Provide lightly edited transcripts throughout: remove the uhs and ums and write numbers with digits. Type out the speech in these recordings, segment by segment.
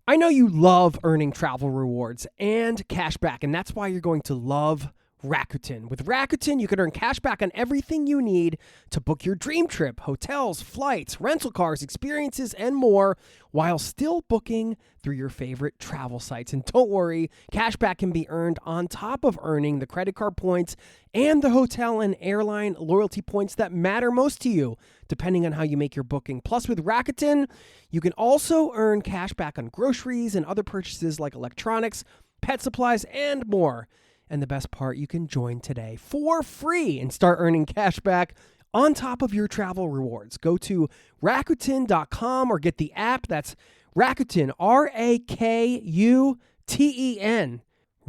I know you love earning travel rewards and cash back, and that's why you're going to love Rakuten. With Rakuten, you can earn cash back on everything you need to book your dream trip, hotels, flights, rental cars, experiences, and more, while still booking through your favorite travel sites. And don't worry, cash back can be earned on top of earning the credit card points and the hotel and airline loyalty points that matter most to you, depending on how you make your booking. Plus, with Rakuten, you can also earn cash back on groceries and other purchases like electronics, pet supplies, and more. And the best part, you can join today for free and start earning cash back on top of your travel rewards. Go to Rakuten.com or get the app. That's Rakuten, Rakuten.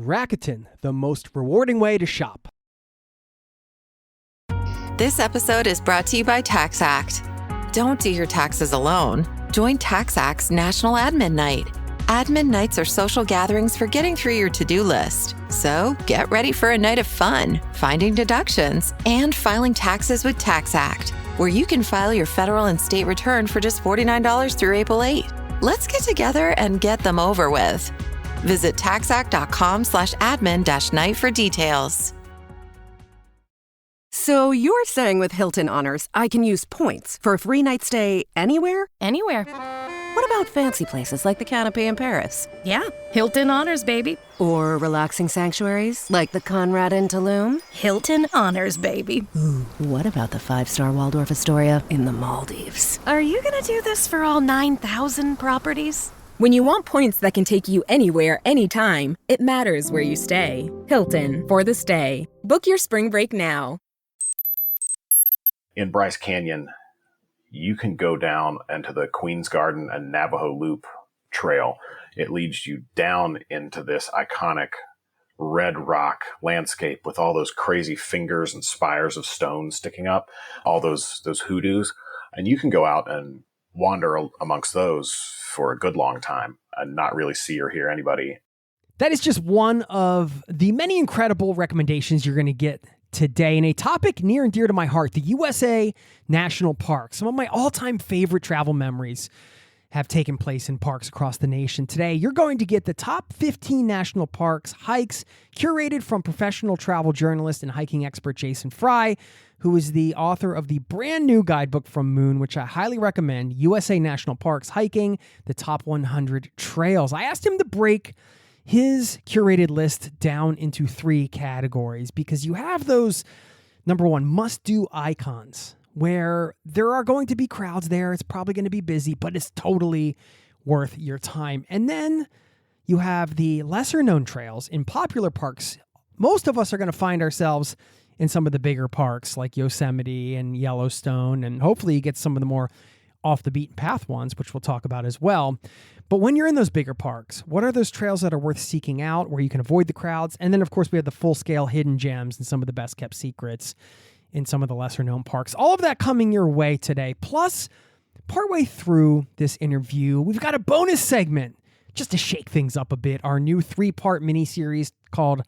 Rakuten, the most rewarding way to shop. This episode is brought to you by TaxAct. Don't do your taxes alone. Join TaxAct's National Admin Night. Admin nights are social gatherings for getting through your to-do list. So get ready for a night of fun, finding deductions, and filing taxes with TaxAct, where you can file your federal and state return for just $49 through April 8. Let's get together and get them over with. Visit taxact.com/admin-night for details. So you're saying with Hilton Honors, I can use points for a free night stay anywhere? Anywhere. What about fancy places like the Canopy in Paris? Yeah, Hilton Honors, baby. Or relaxing sanctuaries like the Conrad in Tulum? Hilton Honors, baby. Ooh, what about the 5-star Waldorf Astoria in the Maldives? Are you gonna do this for all 9,000 properties? When you want points that can take you anywhere, anytime, it matters where you stay. Hilton, for the stay. Book your spring break now. In Bryce Canyon, you can go down into the Queen's Garden and Navajo Loop trail. It leads you down into this iconic red rock landscape with all those crazy fingers and spires of stone sticking up, all those hoodoos. And you can go out and wander amongst those for a good long time and not really see or hear anybody. That is just one of the many incredible recommendations you're going to get today, and a topic near and dear to my heart, the USA National Parks. Some of my all-time favorite travel memories have taken place in parks across the nation. Today, you're going to get the top 15 national parks hikes curated from professional travel journalist and hiking expert Jason Frye, who is the author of the brand new guidebook from Moon, which I highly recommend, USA National Parks Hiking, the Top 100 Trails. I asked him to break his curated list down into 3 categories because you have those, number one, must-do icons where there are going to be crowds there. It's probably going to be busy, but it's totally worth your time. And then you have the lesser-known trails in popular parks. Most of us are going to find ourselves in some of the bigger parks like Yosemite and Yellowstone, and hopefully you get some of the more off-the-beaten-path ones, which we'll talk about as well. But when you're in those bigger parks, what are those trails that are worth seeking out where you can avoid the crowds? And then, of course, we have the full-scale hidden gems and some of the best-kept secrets in some of the lesser-known parks. All of that coming your way today. Plus, partway through this interview, we've got a bonus segment just to shake things up a bit. Our new 3-part mini-series called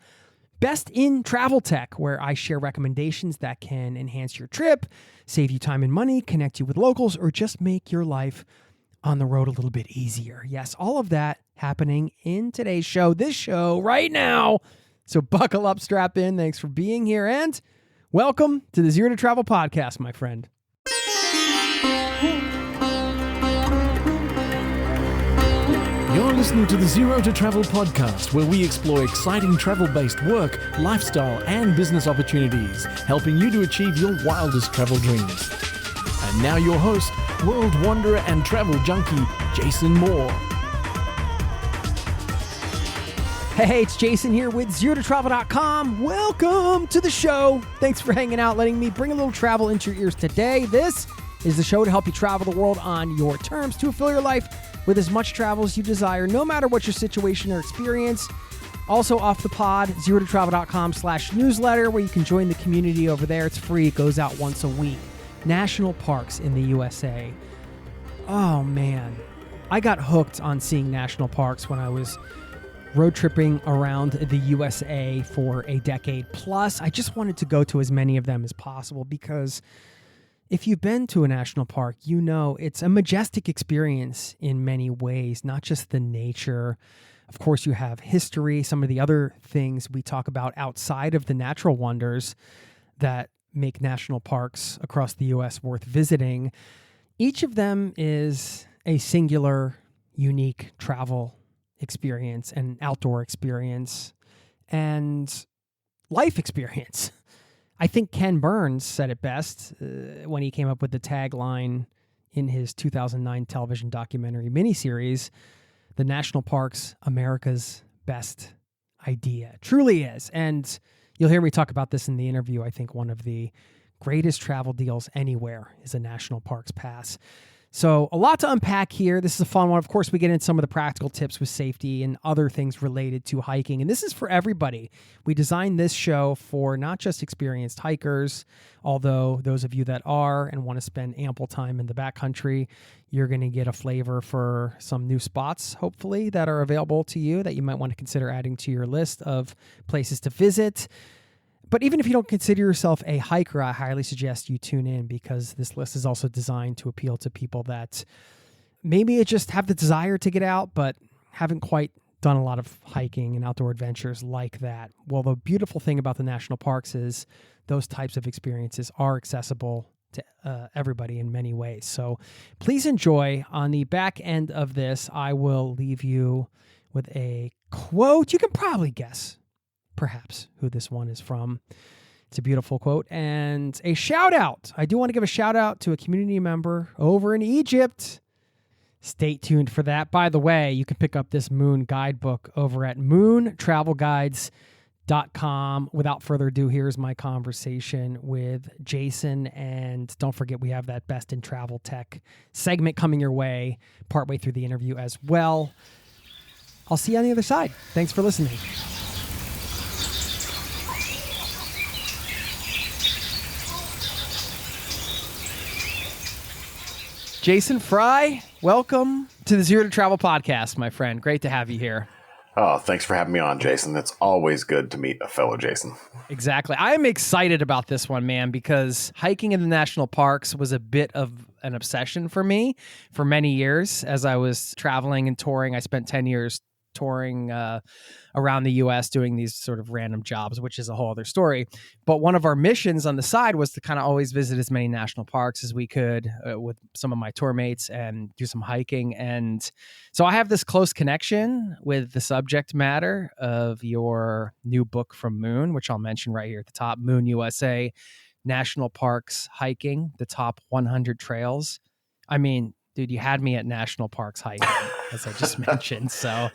Best in Travel Tech, where I share recommendations that can enhance your trip, save you time and money, connect you with locals, or just make your life on the road a little bit easier. Yes, all of that happening in today's show, this show right now. So buckle up, strap in. Thanks for being here, and welcome to the Zero to Travel podcast, my friend. You're listening to the Zero to Travel podcast, where we explore exciting travel-based work, lifestyle, and business opportunities, helping you to achieve your wildest travel dreams. And now your host, world wanderer and travel junkie, Jason Moore. Hey, it's Jason here with ZeroToTravel.com. Welcome to the show. Thanks for hanging out, letting me bring a little travel into your ears today. This is the show to help you travel the world on your terms, to fill your life with as much travel as you desire, no matter what your situation or experience. Also off the pod, ZeroToTravel.com/newsletter, where you can join the community over there. It's free. It goes out once a week. National parks in the USA. Oh, man. I got hooked on seeing national parks when I was road tripping around the USA for a decade plus. I just wanted to go to as many of them as possible because If you've been to a national park, you know it's a majestic experience in many ways, not just the nature. Of course, you have history, some of the other things we talk about outside of the natural wonders that make national parks across the U.S. worth visiting. Each of them is a singular, unique travel experience and outdoor experience and life experience. I think Ken Burns said it best when he came up with the tagline in his 2009 television documentary miniseries, "The National Parks, America's Best Idea." Truly is. And you'll hear me talk about this in the interview. I think one of the greatest travel deals anywhere is a national parks pass. So a lot to unpack here. This is a fun one. Of course, we get into some of the practical tips with safety and other things related to hiking. And this is for everybody. We designed this show for not just experienced hikers, although those of you that are and want to spend ample time in the backcountry, you're going to get a flavor for some new spots, hopefully, that are available to you that you might want to consider adding to your list of places to visit. But even if you don't consider yourself a hiker, I highly suggest you tune in, because this list is also designed to appeal to people that maybe just have the desire to get out, but haven't quite done a lot of hiking and outdoor adventures like that. Well, the beautiful thing about the national parks is those types of experiences are accessible to everybody in many ways. So please enjoy. On the back end of this, I will leave you with a quote. You can probably guess perhaps who this one is from. It's a beautiful quote. And a shout out. I do want to give a shout out to a community member over in Egypt. Stay tuned for that. By the way, you can pick up this Moon guidebook over at moontravelguides.com. Without further ado, here's my conversation with Jason. And don't forget, we have that Best in Travel Tech segment coming your way partway through the interview as well. I'll see you on the other side. Thanks for listening. Jason Frye, welcome to the Zero to Travel podcast, my friend. Great to have you here. Oh, thanks for having me on, Jason. It's always good to meet a fellow Jason. Exactly. I'm excited about this one, man, because hiking in the national parks was a bit of an obsession for me for many years. As I was traveling and touring, I spent 10 years touring around the U.S. doing these sort of random jobs, which is a whole other story. But one of our missions on the side was to kind of always visit as many national parks as we could with some of my tour mates and do some hiking. And so I have this close connection with the subject matter of your new book from Moon, which I'll mention right here at the top, Moon USA, National Parks Hiking, the Top 100 Trails. I mean, dude, you had me at national parks hiking, as I just mentioned. So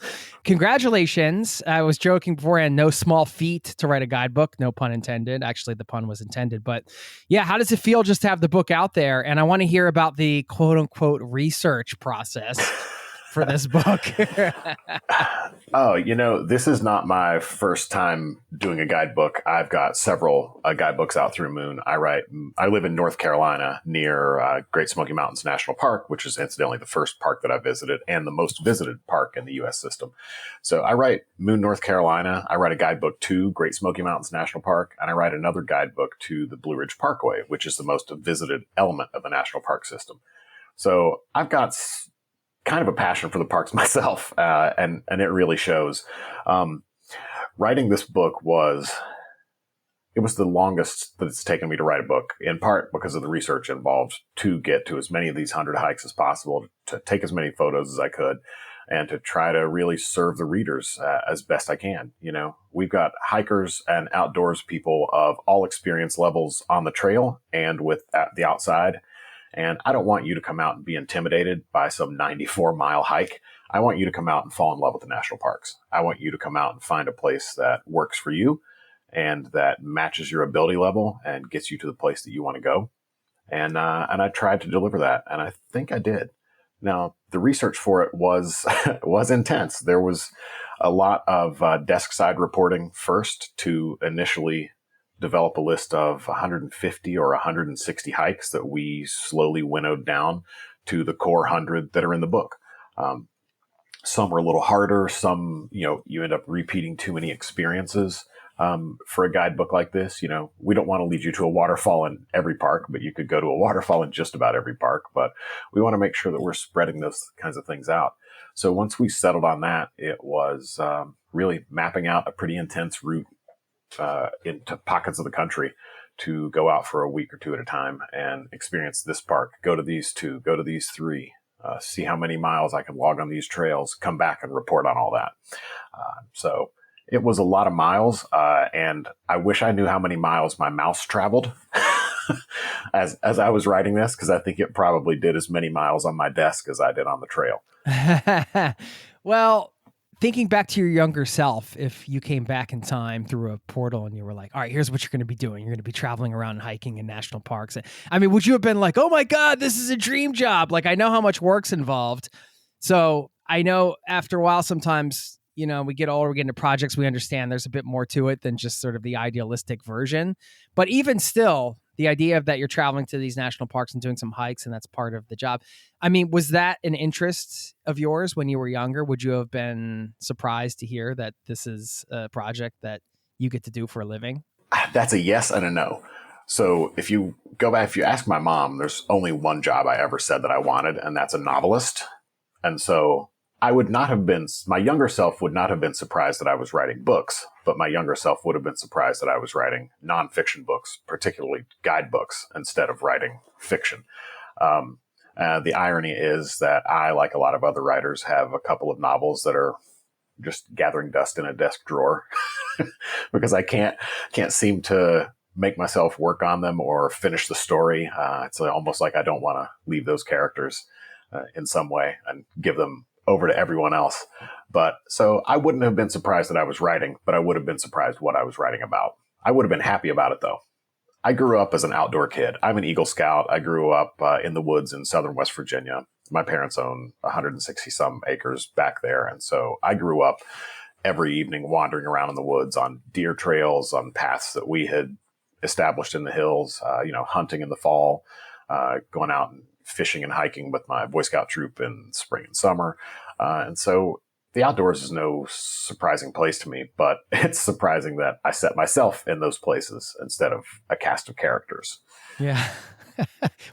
congratulations. I was joking beforehand, no small feat to write a guidebook, no pun intended. Actually, the pun was intended. But yeah, how does it feel just to have the book out there? And I want to hear about the quote unquote research process for this book. Oh, this is not my first time doing a guidebook. I've got several guidebooks out through Moon. I live in North Carolina near Great Smoky Mountains National Park, which is incidentally the first park that I visited and the most visited park in the U.S. system. So I write Moon, North Carolina. I write a guidebook to Great Smoky Mountains National Park, and I write another guidebook to the Blue Ridge Parkway, which is the most visited element of the national park system. So I've got kind of a passion for the parks myself, and it really shows. Writing this book was the longest that it's taken me to write a book, in part because of the research involved to get to as many of these 100 hikes as possible, to take as many photos as I could, and to try to really serve the readers as best I can. We've got hikers and outdoors people of all experience levels on the trail and with the outside. And I don't want you to come out and be intimidated by some 94-mile hike. I want you to come out and fall in love with the national parks. I want you to come out and find a place that works for you and that matches your ability level and gets you to the place that you want to go. And I tried to deliver that, and I think I did. Now, the research for it was intense. There was a lot of desk side reporting first to initially develop a list of 150 or 160 hikes that we slowly winnowed down to the core 100 that are in the book. Some were a little harder. Some, you end up repeating too many experiences. For a guidebook like this, we don't want to lead you to a waterfall in every park, but you could go to a waterfall in just about every park. But we want to make sure that we're spreading those kinds of things out. So once we settled on that, it was really mapping out a pretty intense route into pockets of the country to go out for a week or two at a time and experience this park, go to these two, go to these three, see how many miles I can log on these trails, come back and report on all that. So it was a lot of miles, and I wish I knew how many miles my mouse traveled as I was writing this, because I think it probably did as many miles on my desk as I did on the trail. Well, thinking back to your younger self, if you came back in time through a portal and you were like, all right, here's what you're going to be doing. You're going to be traveling around and hiking in national parks. I mean, would you have been like, oh my God, this is a dream job? Like, I know how much work's involved. So I know after a while, sometimes, we get older, we get into projects, we understand there's a bit more to it than just sort of the idealistic version. But even still, the idea of that you're traveling to these national parks and doing some hikes, and that's part of the job. I mean, was that an interest of yours when you were younger? Would you have been surprised to hear that this is a project that you get to do for a living? That's a yes and a no. So if you go back, if you ask my mom, there's only one job I ever said that I wanted, and that's a novelist. And so my younger self would not have been surprised that I was writing books, but my younger self would have been surprised that I was writing nonfiction books, particularly guidebooks, instead of writing fiction. The irony is that I, like a lot of other writers, have a couple of novels that are just gathering dust in a desk drawer because I can't seem to make myself work on them or finish the story. It's almost like I don't want to leave those characters in some way and give them over to everyone else. But so I wouldn't have been surprised that I was writing, but I would have been surprised what I was writing about. I would have been happy about it, though. I grew up as an outdoor kid. I'm an Eagle Scout. I grew up in the woods in southern West Virginia. My parents own 160 some acres back there. And so I grew up every evening wandering around in the woods on deer trails, on paths that we had established in the hills, hunting in the fall, going out and fishing and hiking with my Boy Scout troop in spring and summer. And so the outdoors is no surprising place to me, but it's surprising that I set myself in those places instead of a cast of characters. Yeah.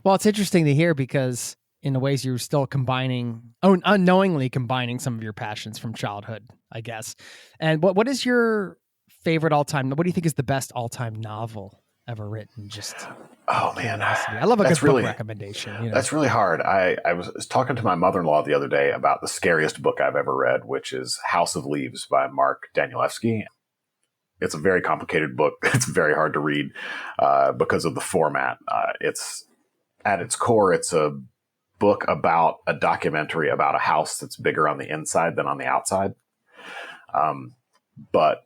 Well, it's interesting to hear because in the ways you're still unknowingly combining some of your passions from childhood, I guess. And what is your favorite what do you think is the best all-time novel ever written? Oh man, I love a good book recommendation. That's really hard. I was talking to my mother-in-law the other day about the scariest book I've ever read, which is House of Leaves by Mark Danielewski. It's a very complicated book. It's very hard to read because of the format. It's at its core, it's a book about a documentary about a house that's bigger on the inside than on the outside. But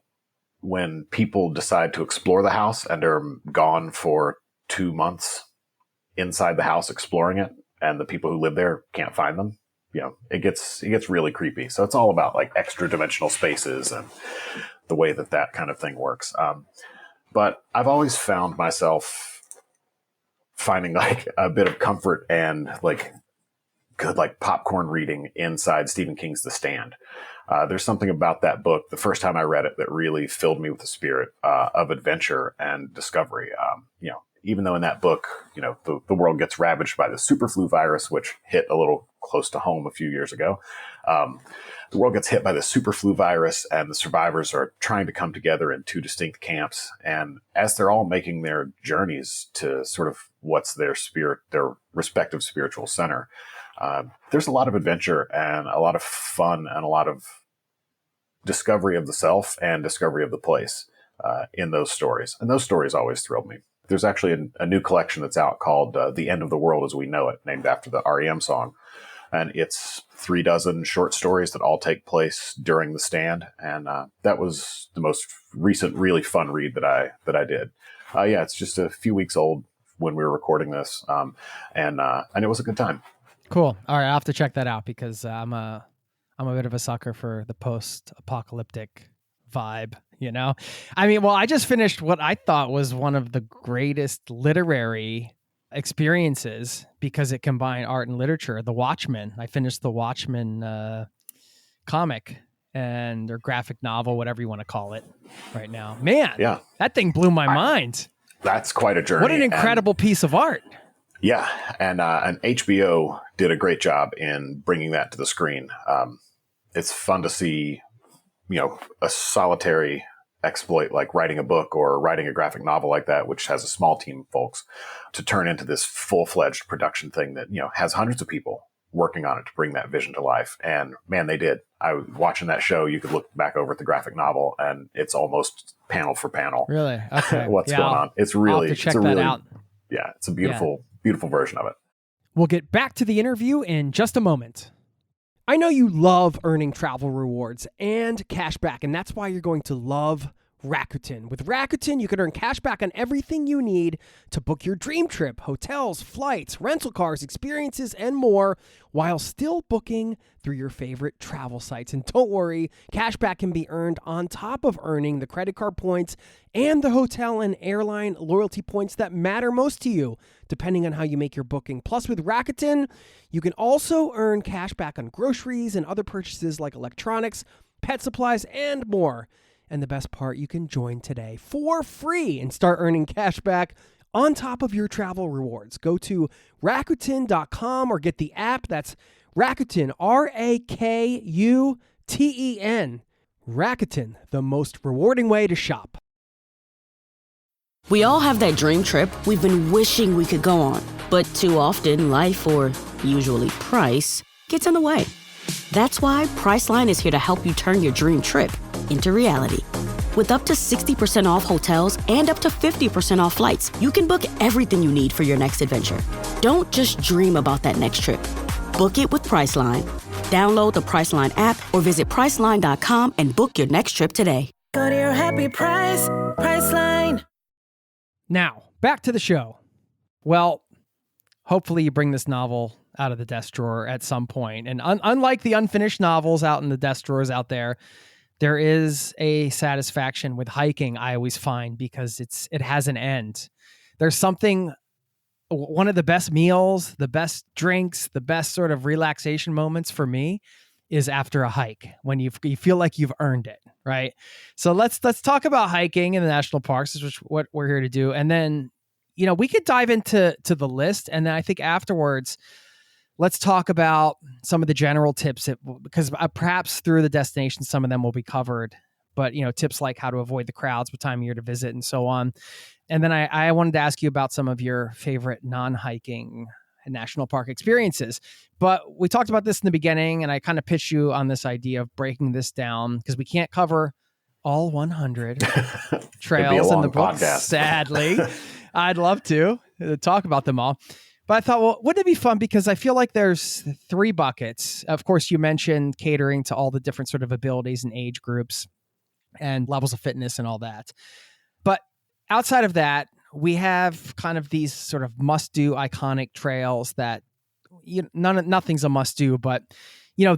when people decide to explore the house and are gone for 2 months inside the house exploring it, and the people who live there can't find them, it gets really creepy. So it's all about like extra dimensional spaces and the way that kind of thing works. But I've always found myself finding like a bit of comfort and like good like popcorn reading inside Stephen King's The Stand. There's something about that book, the first time I read it, that really filled me with the spirit of adventure and discovery. Even though in that book, the world gets ravaged by the superflu virus, which hit a little close to home a few years ago. The world gets hit by the superflu virus, and the survivors are trying to come together in two distinct camps. And as they're all making their journeys to sort of what's their respective spiritual center, there's a lot of adventure and a lot of fun and a lot of discovery of the self and discovery of the place in those stories. And those stories always thrilled me. There's actually a new collection that's out called The End of the World as We Know It, named after the REM song. And it's 36 short stories that all take place during The Stand. And that was the most recent, really fun read that I did. It's just a few weeks old when we were recording this. And it was a good time. Cool. All right. I'll have to check that out because I'm a bit of a sucker for the post-apocalyptic vibe, I mean, I just finished what I thought was one of the greatest literary experiences because it combined art and literature, The Watchmen. I finished the Watchmen comic, or graphic novel, whatever you want to call it right now. Man, Yeah. that thing blew my mind. That's quite a journey. What an incredible piece of art. Yeah. And HBO did a great job in bringing that to the screen. It's fun to see, a solitary exploit like writing a book or writing a graphic novel like that, which has a small team of folks, to turn into this full-fledged production thing that, has hundreds of people working on it to bring that vision to life. And man, they did. I was watching that show. You could look back over at the graphic novel and it's almost panel for panel. Really? Okay. What's going on. It's really, I'll have to check that out. Yeah. It's a beautiful, beautiful version of it. We'll get back to the interview in just a moment. I know you love earning travel rewards and cash back, and that's why you're going to love Rakuten. With Rakuten, you can earn cash back on everything you need to book your dream trip, hotels, flights, rental cars, experiences, and more, while still booking through your favorite travel sites. And don't worry, cash back can be earned on top of earning the credit card points and the hotel and airline loyalty points that matter most to you, depending on how you make your booking. Plus, with Rakuten, you can also earn cash back on groceries and other purchases like electronics, pet supplies, and more. And the best part, you can join today for free and start earning cash back on top of your travel rewards. Go to Rakuten.com or get the app. That's Rakuten, Rakuten. Rakuten, the most rewarding way to shop. We all have that dream trip we've been wishing we could go on. But too often, life, or usually price, gets in the way. That's why Priceline is here to help you turn your dream trip into reality. With up to 60% off hotels and up to 50% off flights, you can book everything you need for your next adventure. Don't just dream about that next trip. Book it with Priceline. Download the Priceline app or visit Priceline.com and book your next trip today. Go to your happy price, Priceline. Now, back to the show. Well, hopefully you bring this novel out of the desk drawer at some point. And unlike the unfinished novels out in the desk drawers out there is a satisfaction with hiking, I always find, because it has an end. There's something, one of the best meals, the best drinks, the best sort of relaxation moments for me is after a hike, when you feel like you've earned it, right? So let's talk about hiking in the national parks, which is what we're here to do. And then, we could dive into the list. And then I think afterwards, let's talk about some of the general tips, because perhaps through the destination, some of them will be covered, but tips like how to avoid the crowds, what time of year to visit, and so on. And then I wanted to ask you about some of your favorite non-hiking national park experiences. But we talked about this in the beginning, and I kind of pitched you on this idea of breaking this down, because we can't cover all 100 trails in the book, sadly. I'd love to talk about them all. But I thought, well, wouldn't it be fun? Because I feel like there's 3 buckets. Of course, you mentioned catering to all the different sort of abilities and age groups and levels of fitness and all that. But outside of that, we have kind of these sort of must-do iconic trails that nothing's a must-do, but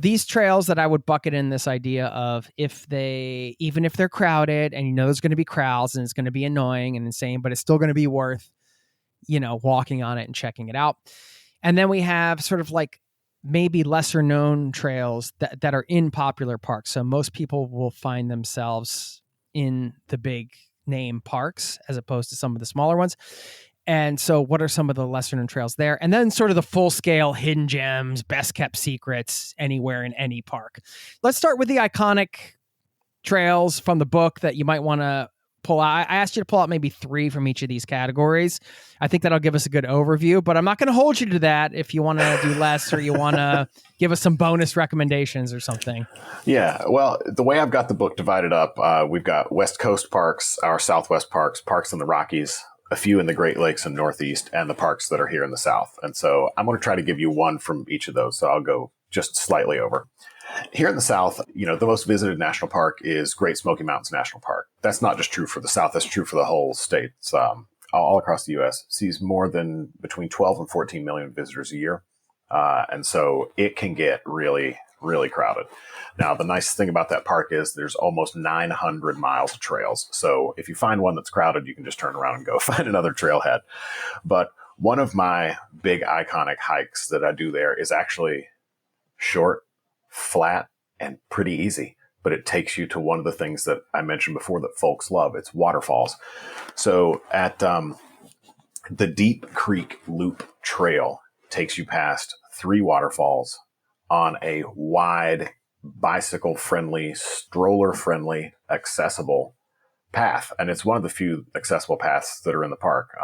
these trails that I would bucket in this idea of even if they're crowded and there's going to be crowds and it's going to be annoying and insane, but it's still going to be worth walking on it and checking it out. And then we have sort of like maybe lesser known trails that are in popular parks. So most people will find themselves in the big name parks as opposed to some of the smaller ones. And so what are some of the lesser known trails there? And then sort of the full scale hidden gems, best kept secrets anywhere in any park. Let's start with the iconic trails from the book that you might want to pull out. I asked you to pull out maybe 3 from each of these categories. I think that'll give us a good overview, but I'm not going to hold you to that if you want to do less or you want to give us some bonus recommendations or something. Yeah, well, the way I've got the book divided up, we've got West Coast parks, our Southwest parks, parks in the Rockies, a few in the Great Lakes and Northeast, and the parks that are here in the South. And so I'm going to try to give you one from each of those. So I'll go just slightly over. Here in the South, the most visited national park is Great Smoky Mountains National Park. That's not just true for the South. That's true for the whole state. It's, all across the U.S. sees more than between 12 and 14 million visitors a year. And so it can get really, really crowded. Now, the nice thing about that park is there's almost 900 miles of trails. So if you find one that's crowded, you can just turn around and go find another trailhead. But one of my big iconic hikes that I do there is actually short, flat, and pretty easy. but it takes you to one of the things that I mentioned before that folks love. It's waterfalls. So at the Deep Creek Loop Trail takes you past 3 waterfalls on a wide, bicycle-friendly, stroller-friendly, accessible path. And it's one of the few accessible paths that are in the park.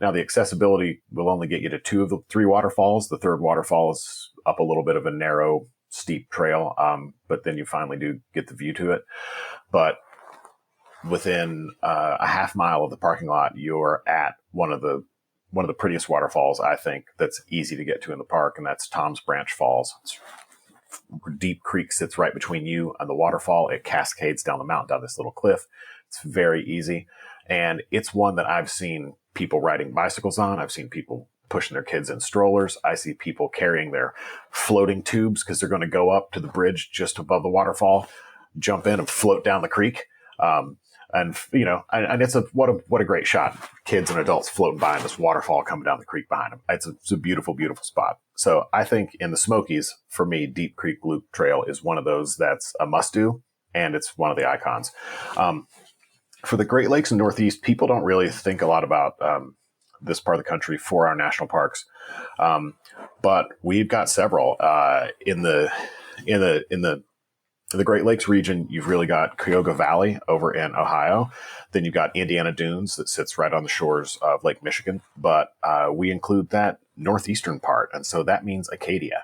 Now, the accessibility will only get you to 2 of the 3 waterfalls. The 3rd waterfall is up a little bit of a narrow, steep trail, but then you finally do get the view to it. But within a half mile of the parking lot, you're at one of the prettiest waterfalls, I think, that's easy to get to in the park, and that's Tom's Branch Falls. Deep Creek sits right between you and the waterfall. It cascades down the mountain, down this little cliff. It's very easy, and it's one that I've seen people riding bicycles on. I've seen people pushing their kids in strollers. I see people carrying their floating tubes because they're going to go up to the bridge just above the waterfall, jump in and float down the creek. And it's what a great shot. Kids and adults floating by and this waterfall coming down the creek behind them. It's a beautiful, beautiful spot. So I think in the Smokies, for me, Deep Creek Loop Trail is one of those that's a must do, and it's one of the icons. For the Great Lakes and Northeast, people don't really think a lot about this part of the country for our national parks, but we've got several in the Great Lakes region. You've really got Cuyahoga Valley over in Ohio. Then you've got Indiana Dunes that sits right on the shores of Lake Michigan. But we include that northeastern part. And so that means Acadia.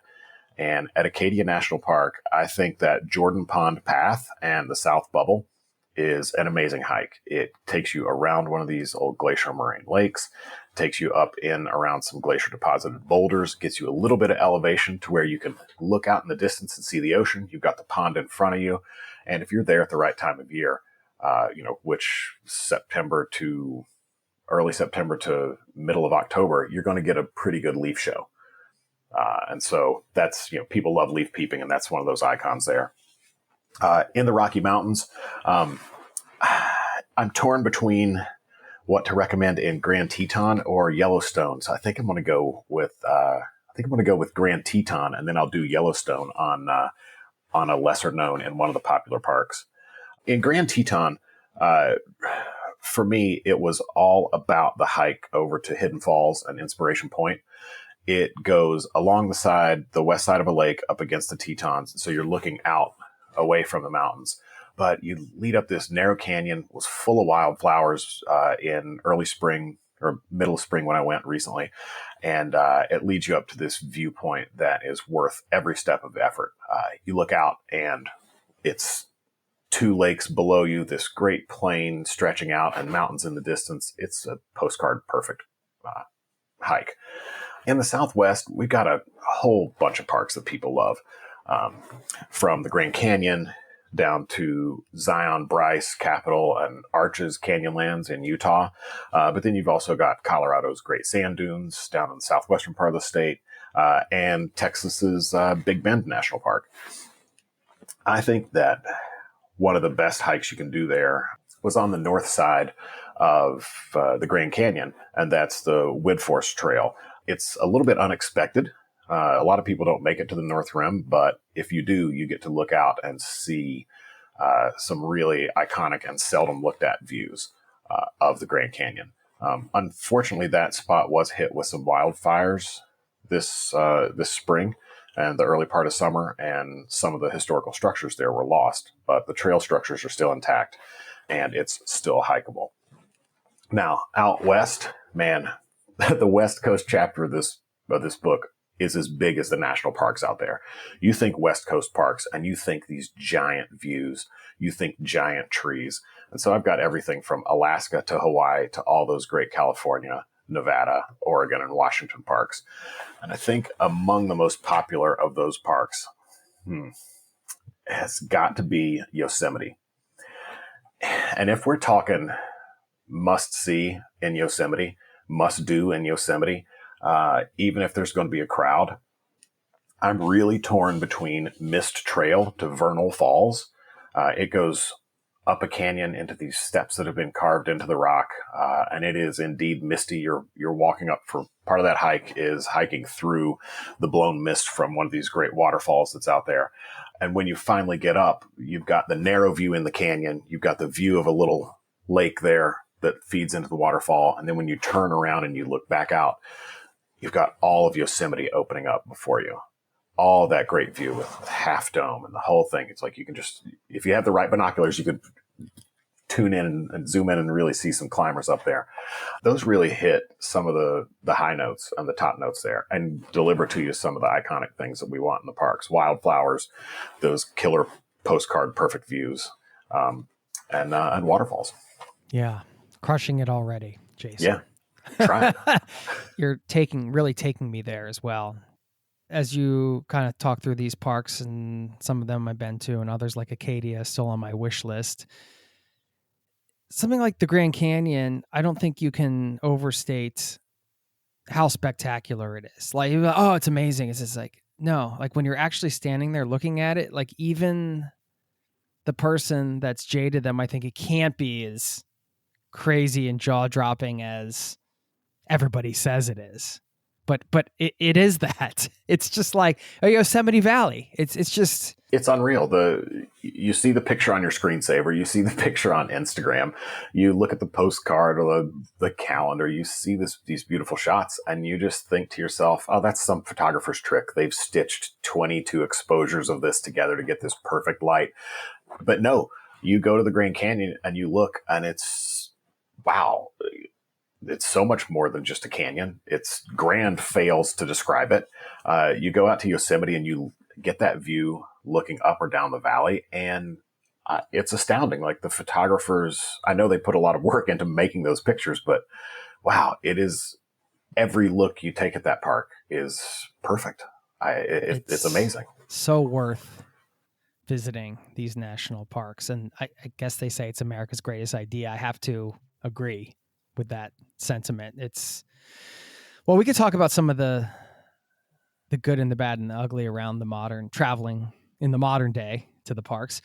And at Acadia National Park, I think that Jordan Pond Path and the South Bubble is an amazing hike. It takes you around one of these old glacial moraine lakes, takes you up in around some glacier deposited boulders, gets you a little bit of elevation to where you can look out in the distance and see the ocean. You've got the pond in front of you. And if you're there at the right time of year, which early September to middle of October, you're going to get a pretty good leaf show. And so that's, people love leaf peeping, and that's one of those icons there. In the Rocky Mountains, I'm torn between what to recommend in Grand Teton or Yellowstone. So I think I'm going to go with Grand Teton, and then I'll do Yellowstone on a lesser known in one of the popular parks. In Grand Teton, for me, it was all about the hike over to Hidden Falls and Inspiration Point. It goes along the west side of a lake up against the Tetons. So you're looking out away from the mountains, but you lead up this narrow canyon. Was full of wildflowers in early spring or middle of spring when I went recently. And it leads you up to this viewpoint that is worth every step of effort. You look out and it's 2 lakes below you, this great plain stretching out and mountains in the distance. It's a postcard perfect hike. In the Southwest, we've got a whole bunch of parks that people love. From the Grand Canyon down to Zion, Bryce, Capitol, and Arches Canyonlands in Utah. But then you've also got Colorado's Great Sand Dunes down in the southwestern part of the state, and Texas's Big Bend National Park. I think that one of the best hikes you can do there was on the north side of the Grand Canyon, and that's the Woodforce Trail. It's a little bit unexpected. A lot of people don't make it to the North Rim, but if you do, you get to look out and see some really iconic and seldom looked at views of the Grand Canyon. Unfortunately, that spot was hit with some wildfires this spring and the early part of summer, and some of the historical structures there were lost, but the trail structures are still intact, and it's still hikeable. Now, out west, man, the West Coast chapter of this book is as big as the national parks out there. You think West Coast parks and you think these giant views, you think giant trees. And so I've got everything from Alaska to Hawaii to all those great California, Nevada, Oregon, and Washington parks. And I think among the most popular of those parks has got to be Yosemite. And if we're talking must see in Yosemite, must do in Yosemite, even if there's going to be a crowd, I'm really torn between Mist Trail to Vernal Falls. It goes up a canyon into these steps that have been carved into the rock, and it is indeed misty. You're walking up for part of that hike is hiking through the blown mist from one of these great waterfalls that's out there. And when you finally get up, you've got the narrow view in the canyon. You've got the view of a little lake there that feeds into the waterfall. And then when you turn around and you look back out, you've got all of Yosemite opening up before you. All that great view with Half Dome and the whole thing. It's like you can just, if you have the right binoculars, you could tune in and zoom in and really see some climbers up there. Those really hit some of the high notes and the top notes there and deliver to you some of the iconic things that we want in the parks. Wildflowers, those killer postcard perfect views, and waterfalls. Yeah. Crushing it already, Jason. Yeah. Try it. You're really taking me there as well. As you kind of talk through these parks, and some of them I've been to and others like Acadia still on my wish list. Something like the Grand Canyon, I don't think you can overstate how spectacular it is. Like, oh, it's amazing. It's just like, no, like when you're actually standing there looking at it, like even the person that's jaded them, I think it can't be as crazy and jaw-dropping as everybody says it is. But it is that. It's just like Yosemite Valley. It's unreal. You see the picture on your screensaver, you see the picture on Instagram, you look at the postcard or the calendar, you see these beautiful shots, and you just think to yourself, oh, that's some photographer's trick. They've stitched 22 exposures of this together to get this perfect light. But no, you go to the Grand Canyon and you look, and it's wow. It's so much more than just a canyon. It's grand fails to describe it. You go out to Yosemite and you get that view looking up or down the valley, and it's astounding. Like the photographers, I know they put a lot of work into making those pictures, but wow, it is, every look you take at that park is perfect. It's amazing. So worth visiting these national parks. And I guess they say it's America's greatest idea. I have to agree with that sentiment. Well, we could talk about some of the good and the bad and the ugly around traveling in the modern day to the parks.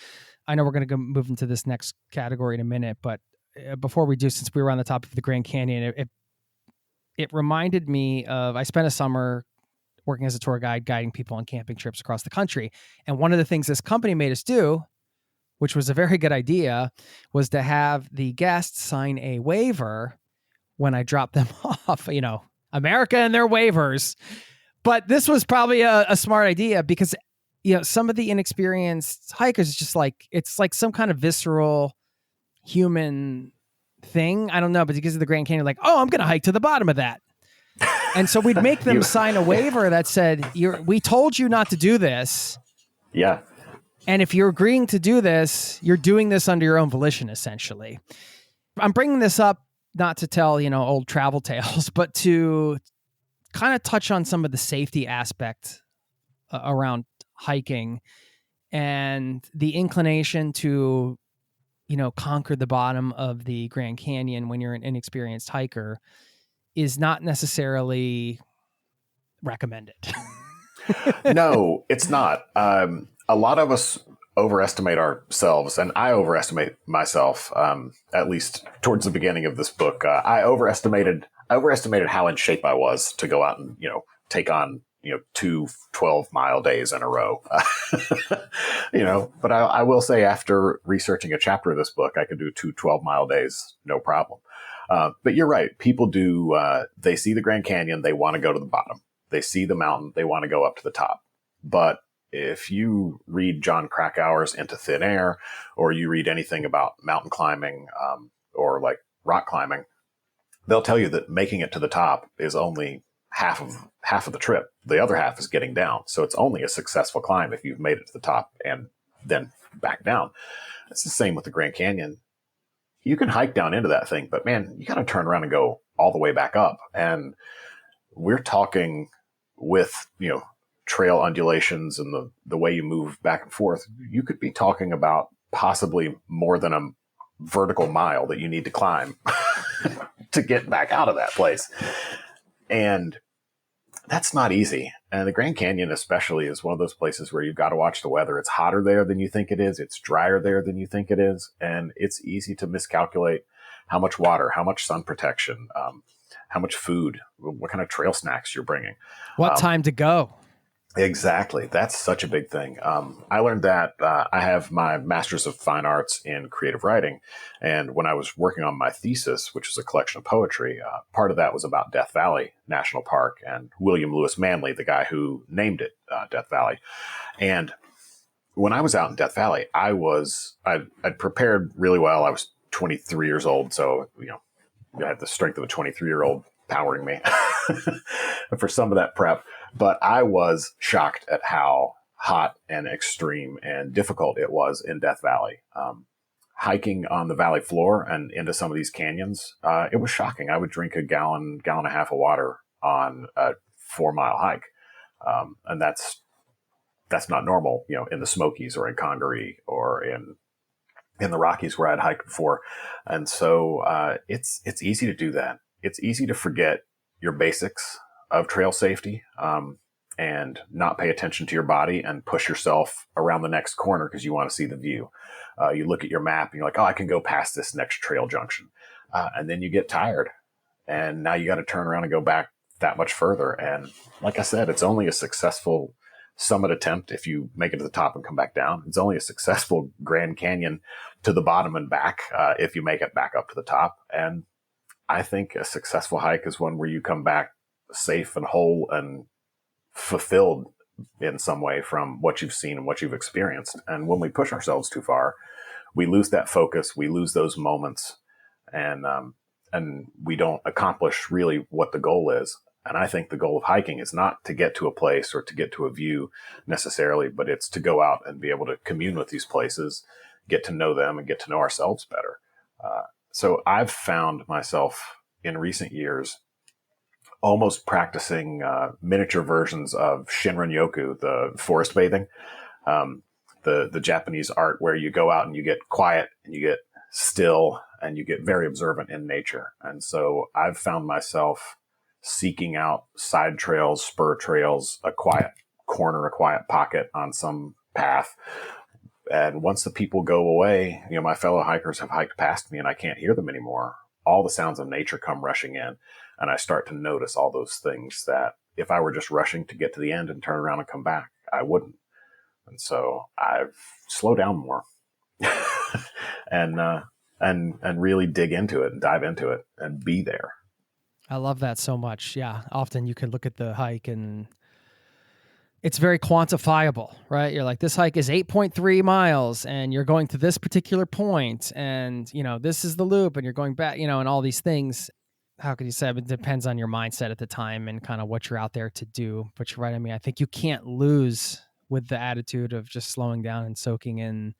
I know we're going to move into this next category in a minute, but before we do, since we were on the topic of the Grand Canyon, it reminded me of, I spent a summer working as a tour guide, guiding people on camping trips across the country. And one of the things this company made us do, which was a very good idea, was to have the guests sign a waiver when I dropped them off, America and their waivers. But this was probably a smart idea because, some of the inexperienced hikers, it's like some kind of visceral human thing. I don't know, but because of the Grand Canyon, like, oh, I'm going to hike to the bottom of that. And so we'd make them sign a waiver that said, we told you not to do this. Yeah. And if you're agreeing to do this, you're doing this under your own volition, essentially. I'm bringing this up not to tell, old travel tales, but to kind of touch on some of the safety aspect around hiking and the inclination to, conquer the bottom of the Grand Canyon when you're an inexperienced hiker is not necessarily recommended. No, it's not. A lot of us overestimate ourselves, and I overestimate myself, at least towards the beginning of this book. I overestimated how in shape I was to go out and, take on, 2 12-mile days in a row. But I will say, after researching a chapter of this book, I could do 2 12-mile days, no problem. But you're right. People do, they see the Grand Canyon, they want to go to the bottom. They see the mountain, they want to go up to the top. But if you read John Krakauer's Into Thin Air, or you read anything about mountain climbing, or like rock climbing, they'll tell you that making it to the top is only half of the trip. The other half is getting down. So it's only a successful climb if you've made it to the top and then back down. It's the same with the Grand Canyon. You can hike down into that thing, but man, you got to turn around and go all the way back up. And we're talking with, trail undulations and the way you move back and forth, you could be talking about possibly more than a vertical mile that you need to climb to get back out of that place. And that's not easy. And the Grand Canyon especially is one of those places where you've got to watch the weather. It's hotter there than you think it is. It's drier there than you think it is. And it's easy to miscalculate how much water, how much sun protection, how much food, what kind of trail snacks you're bringing. What time to go? Exactly. That's such a big thing. I learned that I have my Master's of Fine Arts in creative writing. And when I was working on my thesis, which was a collection of poetry, part of that was about Death Valley National Park and William Lewis Manley, the guy who named it Death Valley. And when I was out in Death Valley, I'd prepared really well. I was 23 years old. So, I had the strength of a 23-year-old powering me for some of that prep. But I was shocked at how hot and extreme and difficult it was in Death Valley. Hiking on the valley floor and into some of these canyons, it was shocking. I would drink a gallon and a half of water on a 4-mile hike. And that's not normal, in the Smokies or in Congaree or in the Rockies where I'd hiked before. And so it's easy to do that. It's easy to forget your basics of trail safety and not pay attention to your body and push yourself around the next corner because you want to see the view. You look at your map and you're like, oh, I can go past this next trail junction. And then you get tired and now you got to turn around and go back that much further. And like I said, it's only a successful summit attempt if you make it to the top and come back down. It's only a successful Grand Canyon to the bottom and back if you make it back up to the top. And I think a successful hike is one where you come back safe and whole and fulfilled in some way from what you've seen and what you've experienced. And when we push ourselves too far, we lose that focus, we lose those moments, and we don't accomplish really what the goal is. And I think the goal of hiking is not to get to a place or to get to a view necessarily, but it's to go out and be able to commune with these places, get to know them and get to know ourselves better. So I've found myself in recent years almost practicing miniature versions of Shinrin-yoku, the forest bathing, the Japanese art where you go out and you get quiet and you get still and you get very observant in nature. And so I've found myself seeking out side trails, spur trails, a quiet corner, a quiet pocket on some path. And once the people go away, my fellow hikers have hiked past me and I can't hear them anymore. All the sounds of nature come rushing in. And I start to notice all those things that if I were just rushing to get to the end and turn around and come back, I wouldn't. And so I've slowed down more and really dig into it and dive into it and be there. I love that so much. Yeah. Often you can look at the hike and it's very quantifiable, right? You're like, this hike is 8.3 miles and you're going to this particular point and, this is the loop and you're going back, and all these things. How could you say it depends on your mindset at the time and kind of what you're out there to do. But you're right. I mean, I think you can't lose with the attitude of just slowing down and soaking in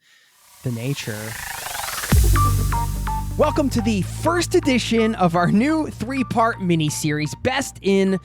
the nature. Welcome to the first edition of our new 3-part mini-series, Best in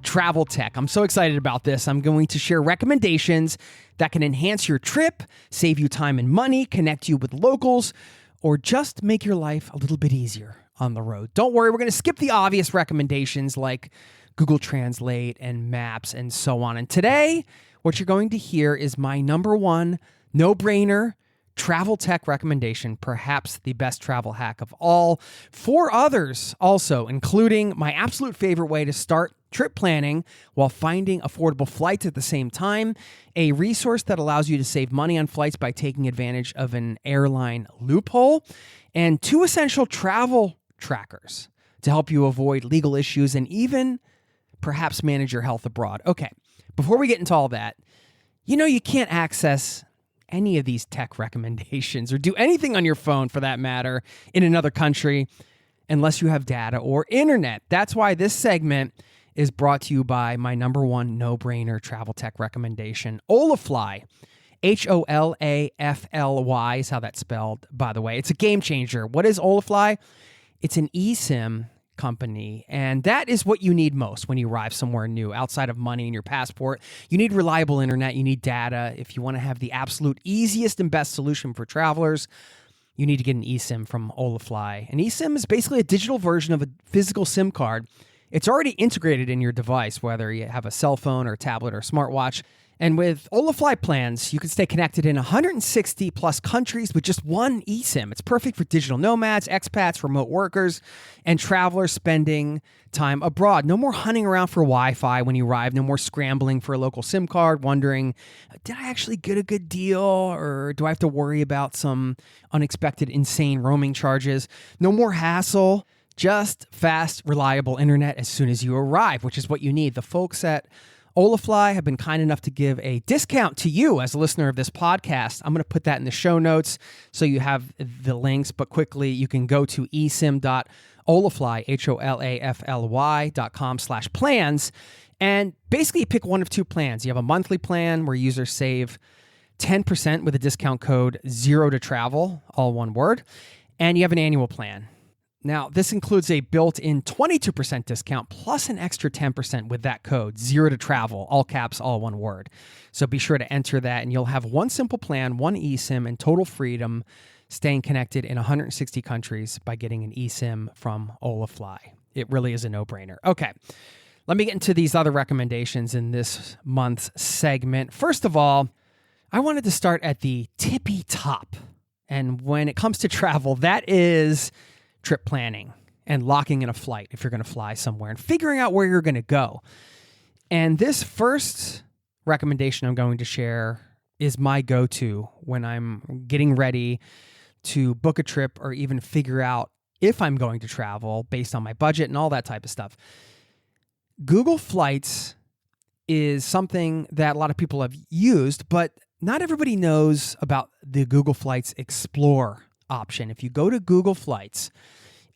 Travel Tech. I'm so excited about this. I'm going to share recommendations that can enhance your trip, save you time and money, connect you with locals, or just make your life a little bit easier on the road. Don't worry, we're going to skip the obvious recommendations like Google Translate and maps and so on. And today, what you're going to hear is my number one no-brainer travel tech recommendation, perhaps the best travel hack of all. 4 others also, including my absolute favorite way to start trip planning while finding affordable flights at the same time, a resource that allows you to save money on flights by taking advantage of an airline loophole, and 2 essential travel trackers to help you avoid legal issues and even perhaps manage your health abroad. Okay, before we get into all that, you can't access any of these tech recommendations or do anything on your phone for that matter in another country unless you have data or internet. That's why this segment is brought to you by my number one no-brainer travel tech recommendation, Olafly. Holafly is how that's spelled, by the way. It's a game changer. What is Olafly? It's an eSIM company, and that is what you need most when you arrive somewhere new. Outside of money and your passport, you need reliable internet, you need data. If you want to have the absolute easiest and best solution for travelers, you need to get an eSIM from Olafly. An eSIM is basically a digital version of a physical SIM card. It's already integrated in your device, whether you have a cell phone or a tablet or a smartwatch. And with Olafly plans, you can stay connected in 160 plus countries with just one eSIM. It's perfect for digital nomads, expats, remote workers, and travelers spending time abroad. No more hunting around for Wi-Fi when you arrive. No more scrambling for a local SIM card, wondering, did I actually get a good deal, or do I have to worry about some unexpected insane roaming charges? No more hassle. Just fast, reliable internet as soon as you arrive, which is what you need. The folks at Olafly have been kind enough to give a discount to you as a listener of this podcast. I'm going to put that in the show notes so you have the links, but quickly you can go to esim.olafly, HOLAFLY.com/plans, and basically pick one of two plans. You have a monthly plan where users save 10% with a discount code 0totravel, all one word, and you have an annual plan. Now, this includes a built-in 22% discount plus an extra 10% with that code, 0totravel, all caps, all one word. So be sure to enter that, and you'll have one simple plan, one eSIM, and total freedom staying connected in 160 countries by getting an eSIM from Olafly. It really is a no-brainer. Okay, let me get into these other recommendations in this month's segment. First of all, I wanted to start at the tippy top. And when it comes to travel, that is trip planning and locking in a flight if you're going to fly somewhere and figuring out where you're going to go. And this first recommendation I'm going to share is my go-to when I'm getting ready to book a trip or even figure out if I'm going to travel based on my budget and all that type of stuff. Google Flights is something that a lot of people have used, but not everybody knows about the Google Flights Explore option. If you go to Google Flights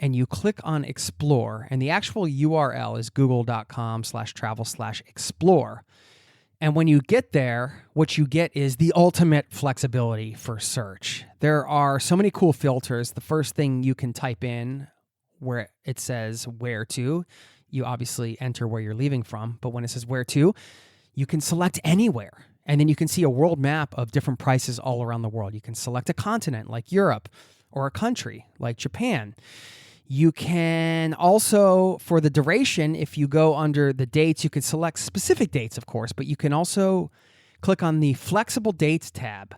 and you click on Explore, and the actual URL is google.com/travel/explore. And when you get there, what you get is the ultimate flexibility for search. There are so many cool filters. The first thing you can type in where it says where to, you obviously enter where you're leaving from, but when it says where to, you can select anywhere. And then you can see a world map of different prices all around the world. You can select a continent like Europe or a country like Japan. You can also, for the duration, if you go under the dates, you can select specific dates, of course, but you can also click on the flexible dates tab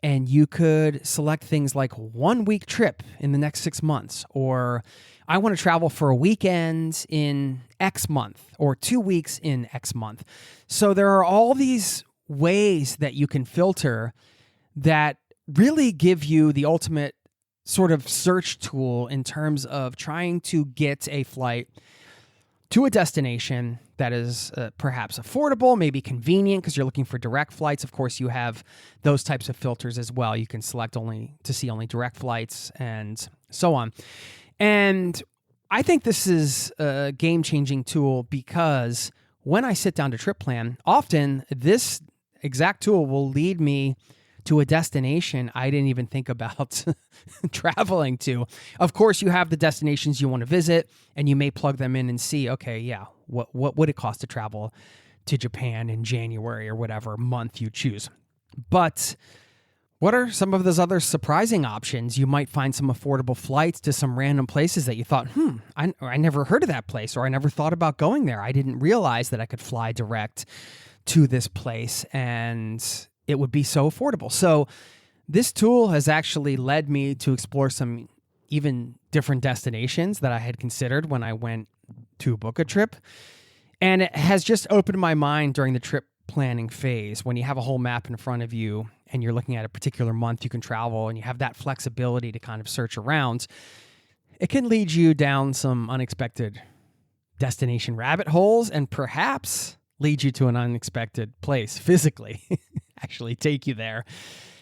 and you could select things like 1 week trip in the next 6 months, or I want to travel for a weekend in X month, or 2 weeks in X month. So there are all these ways that you can filter that really give you the ultimate sort of search tool in terms of trying to get a flight to a destination that is perhaps affordable, maybe convenient because you're looking for direct flights. Of course, you have those types of filters as well. You can select only to see only direct flights and so on. And I think this is a game-changing tool because when I sit down to trip plan, often this exact tool will lead me to a destination I didn't even think about traveling to. Of course, you have the destinations you want to visit, and you may plug them in and see, okay, yeah, what would it cost to travel to Japan in January or whatever month you choose? But what are some of those other surprising options? You might find some affordable flights to some random places that you thought, I never heard of that place, or I never thought about going there. I didn't realize that I could fly direct to this place and it would be so affordable. So this tool has actually led me to explore some even different destinations that I had considered when I went to book a trip. And it has just opened my mind during the trip planning phase. When you have a whole map in front of you and you're looking at a particular month you can travel and you have that flexibility to kind of search around, it can lead you down some unexpected destination rabbit holes and perhaps lead you to an unexpected place physically, actually take you there.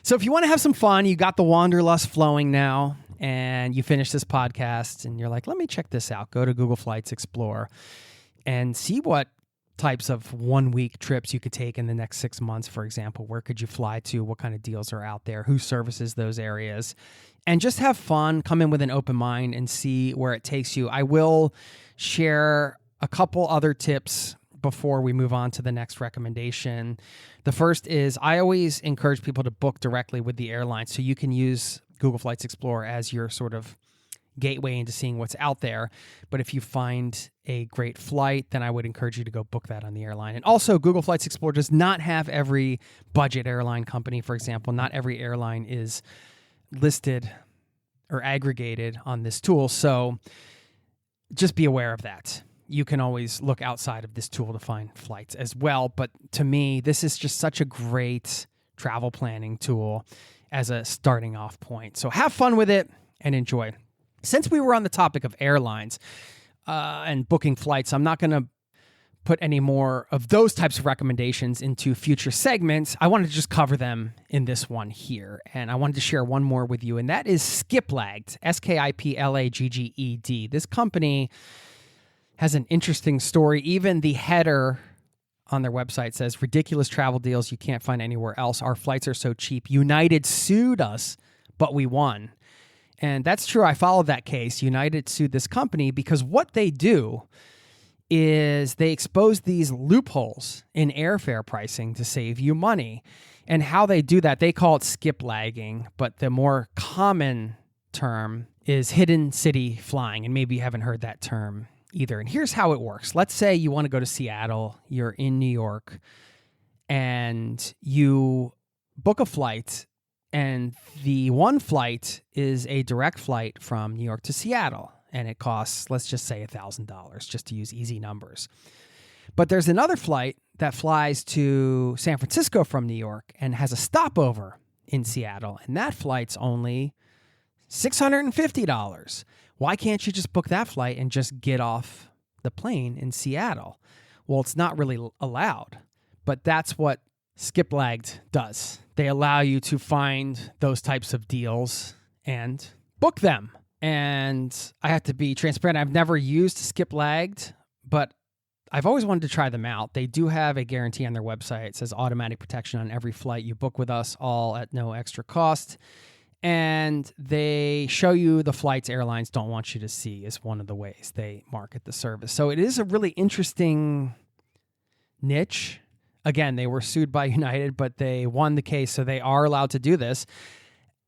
So if you want to have some fun, you got the wanderlust flowing now, and you finish this podcast and you're like, let me check this out. Go to Google Flights Explore and see what types of 1 week trips you could take in the next 6 months, for example. Where could you fly to? What kind of deals are out there? Who services those areas? And just have fun, come in with an open mind and see where it takes you. I will share a couple other tips before we move on to the next recommendation. The first is I always encourage people to book directly with the airline, so you can use Google Flights Explorer as your sort of gateway into seeing what's out there. But if you find a great flight, then I would encourage you to go book that on the airline. And also, Google Flights Explorer does not have every budget airline company. For example, not every airline is listed or aggregated on this tool. So just be aware of that. You can always look outside of this tool to find flights as well. But to me, this is just such a great travel planning tool as a starting off point. So have fun with it and enjoy. Since we were on the topic of airlines and booking flights, I'm not going to put any more of those types of recommendations into future segments. I wanted to just cover them in this one here. And I wanted to share one more with you, and that is Skiplagged, Skiplagged. This company has an interesting story. Even the header on their website says, ridiculous travel deals you can't find anywhere else. Our flights are so cheap. United sued us, but we won. And that's true. I followed that case. United sued this company because what they do is they expose these loopholes in airfare pricing to save you money. And how they do that, they call it skip lagging, but the more common term is hidden city flying. And maybe you haven't heard that term either. And here's how it works. Let's say you want to go to Seattle, you're in New York, and you book a flight, and the one flight is a direct flight from New York to Seattle. And it costs, let's just say $1,000, just to use easy numbers. But there's another flight that flies to San Francisco from New York and has a stopover in Seattle. And that flight's only $650. Why can't you just book that flight and just get off the plane in Seattle? Well, it's not really allowed, but that's what Skiplagged does. They allow you to find those types of deals and book them. And I have to be transparent. I've never used Skiplagged, but I've always wanted to try them out. They do have a guarantee on their website. It says automatic protection on every flight you book with us, all at no extra cost. And they show you the flights airlines don't want you to see is one of the ways they market the service. So it is a really interesting niche. Again, they were sued by United, but they won the case, so they are allowed to do this.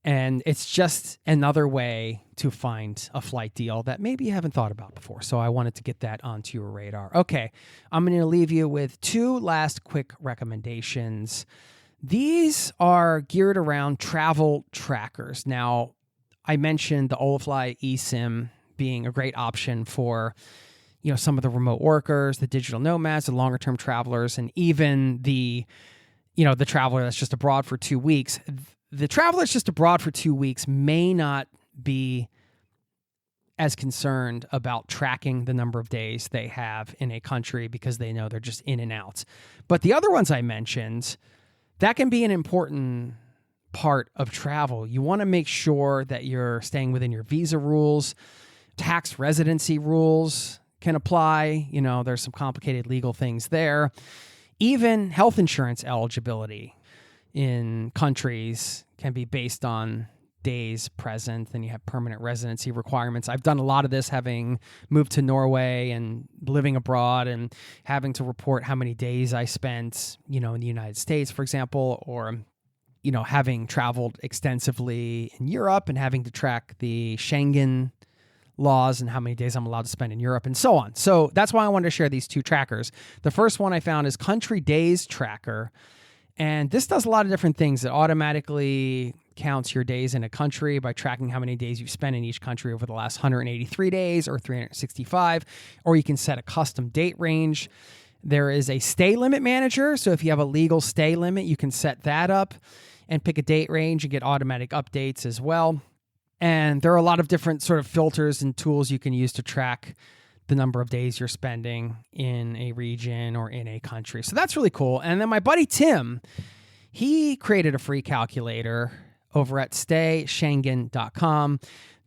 And it's just another way to find a flight deal that maybe you haven't thought about before. So I wanted to get that onto your radar. Okay, I'm going to leave you with two last quick recommendations. These are geared around travel trackers. Now, I mentioned the Olafly eSIM being a great option for, some of the remote workers, the digital nomads, the longer term travelers, and even the traveler that's just abroad for 2 weeks. The traveler that's just abroad for 2 weeks may not be as concerned about tracking the number of days they have in a country because they know they're just in and out. But the other ones I mentioned, that can be an important part of travel. You want to make sure that you're staying within your visa rules. Tax residency rules can apply. There's some complicated legal things there. Even health insurance eligibility in countries can be based on days present. Then you have permanent residency requirements. I've done a lot of this, having moved to Norway and living abroad and having to report how many days I spent, in the United States, for example, or, having traveled extensively in Europe and having to track the Schengen laws and how many days I'm allowed to spend in Europe and so on. So that's why I wanted to share these two trackers. The first one I found is Country Days Tracker. And this does a lot of different things. It automatically counts your days in a country by tracking how many days you've spent in each country over the last 183 days or 365, or you can set a custom date range. There is a stay limit manager. So if you have a legal stay limit, you can set that up and pick a date range and get automatic updates as well. And there are a lot of different sort of filters and tools you can use to track the number of days you're spending in a region or in a country. So that's really cool. And then my buddy Tim, he created a free calculator over at stayschengen.com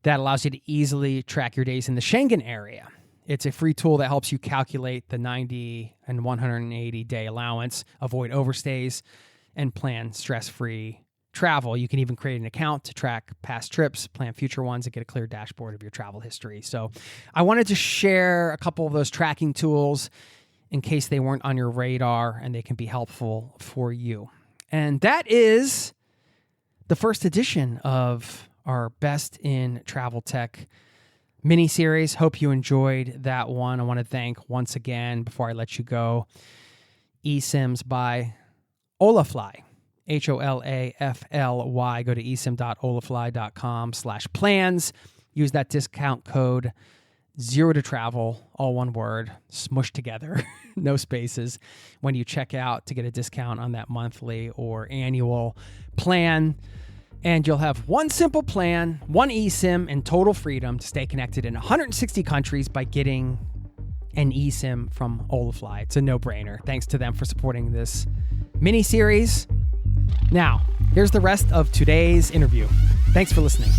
that allows you to easily track your days in the Schengen area. It's a free tool that helps you calculate the 90 and 180 day allowance, avoid overstays, and plan stress-free travel. You can even create an account to track past trips, plan future ones, and get a clear dashboard of your travel history. So I wanted to share a couple of those tracking tools in case they weren't on your radar and they can be helpful for you. And that is the first edition of our Best in Travel Tech mini series. Hope you enjoyed that one. I want to thank once again, before I let you go, eSIMs by Olafly. HOLAFLY. Go to esim.olafly.com/plans. Use that discount code 0 to travel, all one word, smushed together, no spaces, when you check out to get a discount on that monthly or annual plan. And you'll have one simple plan, one eSIM, and total freedom to stay connected in 160 countries by getting an eSIM from Olafly. It's a no-brainer. Thanks to them for supporting this mini-series. Now, here's the rest of today's interview. Thanks for listening.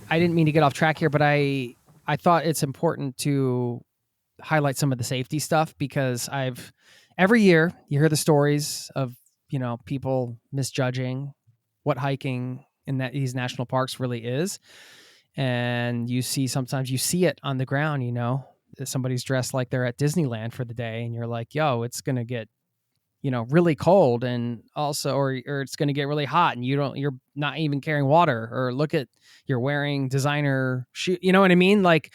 I didn't mean to get off track here, but I thought it's important to highlight some of the safety stuff because every year you hear the stories of, people misjudging what hiking in these national parks really is. And sometimes you see it on the ground, somebody's dressed like they're at Disneyland for the day and you're like, yo, it's going to get, really cold and also, or it's going to get really hot and you're not even carrying water, or you're wearing designer shoe. You know what I mean? Like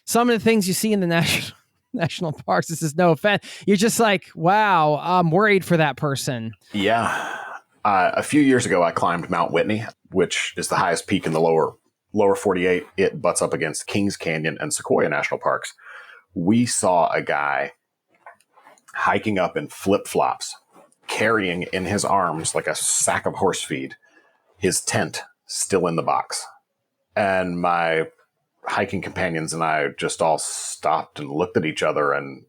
some of the things you see in the national parks, this is no offense. You're just like, wow, I'm worried for that person. Yeah. A few years ago, I climbed Mount Whitney, which is the highest peak in the lower 48. It butts up against Kings Canyon and Sequoia National Parks. We saw a guy hiking up in flip-flops, carrying in his arms like a sack of horse feed, his tent still in the box. And my hiking companions and I just all stopped and looked at each other, and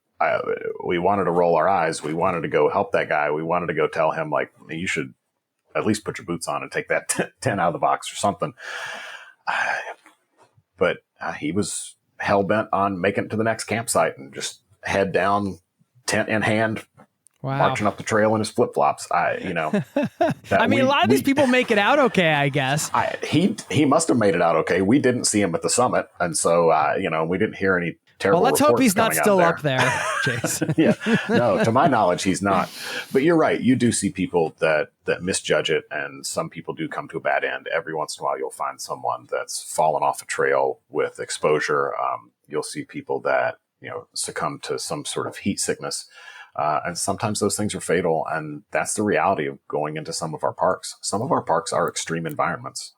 we wanted to roll our eyes. We wanted to go help that guy. We wanted to go tell him, like, you should at least put your boots on and take that tent out of the box or something. But he was hell-bent on making it to the next campsite and just head down, tent in hand, marching up the trail in his flip-flops. A lot of these people make it out okay, I guess. He must have made it out okay. We didn't see him at the summit, and so we didn't hear any terrible reports. Well, let's hope he's not still there. up there, Jason. Yeah, no, to my knowledge, he's not. But you're right. You do see people that misjudge it, and some people do come to a bad end. Every once in a while, you'll find someone that's fallen off a trail with exposure. You'll see people that succumb to some sort of heat sickness. And sometimes those things are fatal. And that's the reality of going into some of our parks. Some of our parks are extreme environments.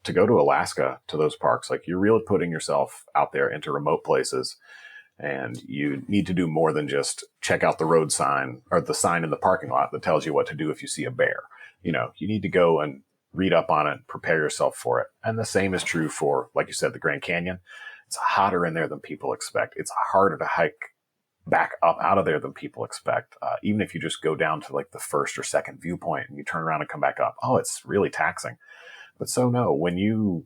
To go to Alaska, to those parks, like, you're really putting yourself out there into remote places. And you need to do more than just check out the road sign or the sign in the parking lot that tells you what to do if you see a bear. You need to go and read up on it, prepare yourself for it. And the same is true for, like you said, the Grand Canyon. It's hotter in there than people expect. It's harder to hike back up out of there than people expect. Even if you just go down to like the first or second viewpoint and you turn around and come back up, it's really taxing. But so no, when you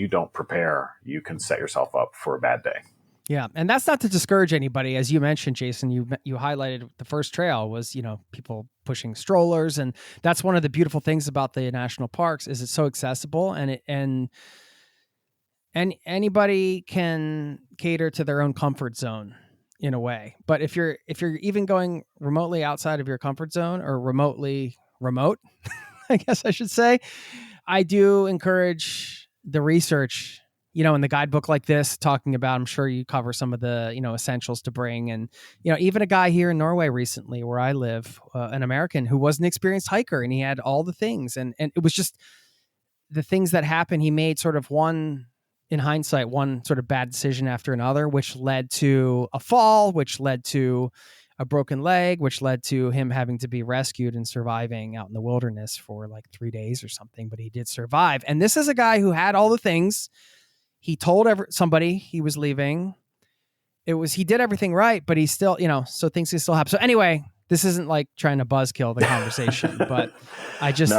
don't prepare, you can set yourself up for a bad day. Yeah, and that's not to discourage anybody. As you mentioned, Jason, you highlighted the first trail was, people pushing strollers, and that's one of the beautiful things about the national parks is it's so accessible, and anybody can cater to their own comfort zone in a way. But if you're even going remotely outside of your comfort zone or remotely remote, I guess I should say, I do encourage the research, in the guidebook like this, talking about, I'm sure you cover some of the, essentials to bring. And, even a guy here in Norway recently where I live, an American who was an experienced hiker, and he had all the things. And it was just the things that happened. He made sort of one sort of bad decision after another, which led to a fall, which led to a broken leg, which led to him having to be rescued and surviving out in the wilderness for like 3 days or something. But he did survive. And this is a guy who had all the things. He told somebody he was leaving. He did everything right, but he still, so things can still happen. So anyway, this isn't like trying to buzzkill the conversation, but I just,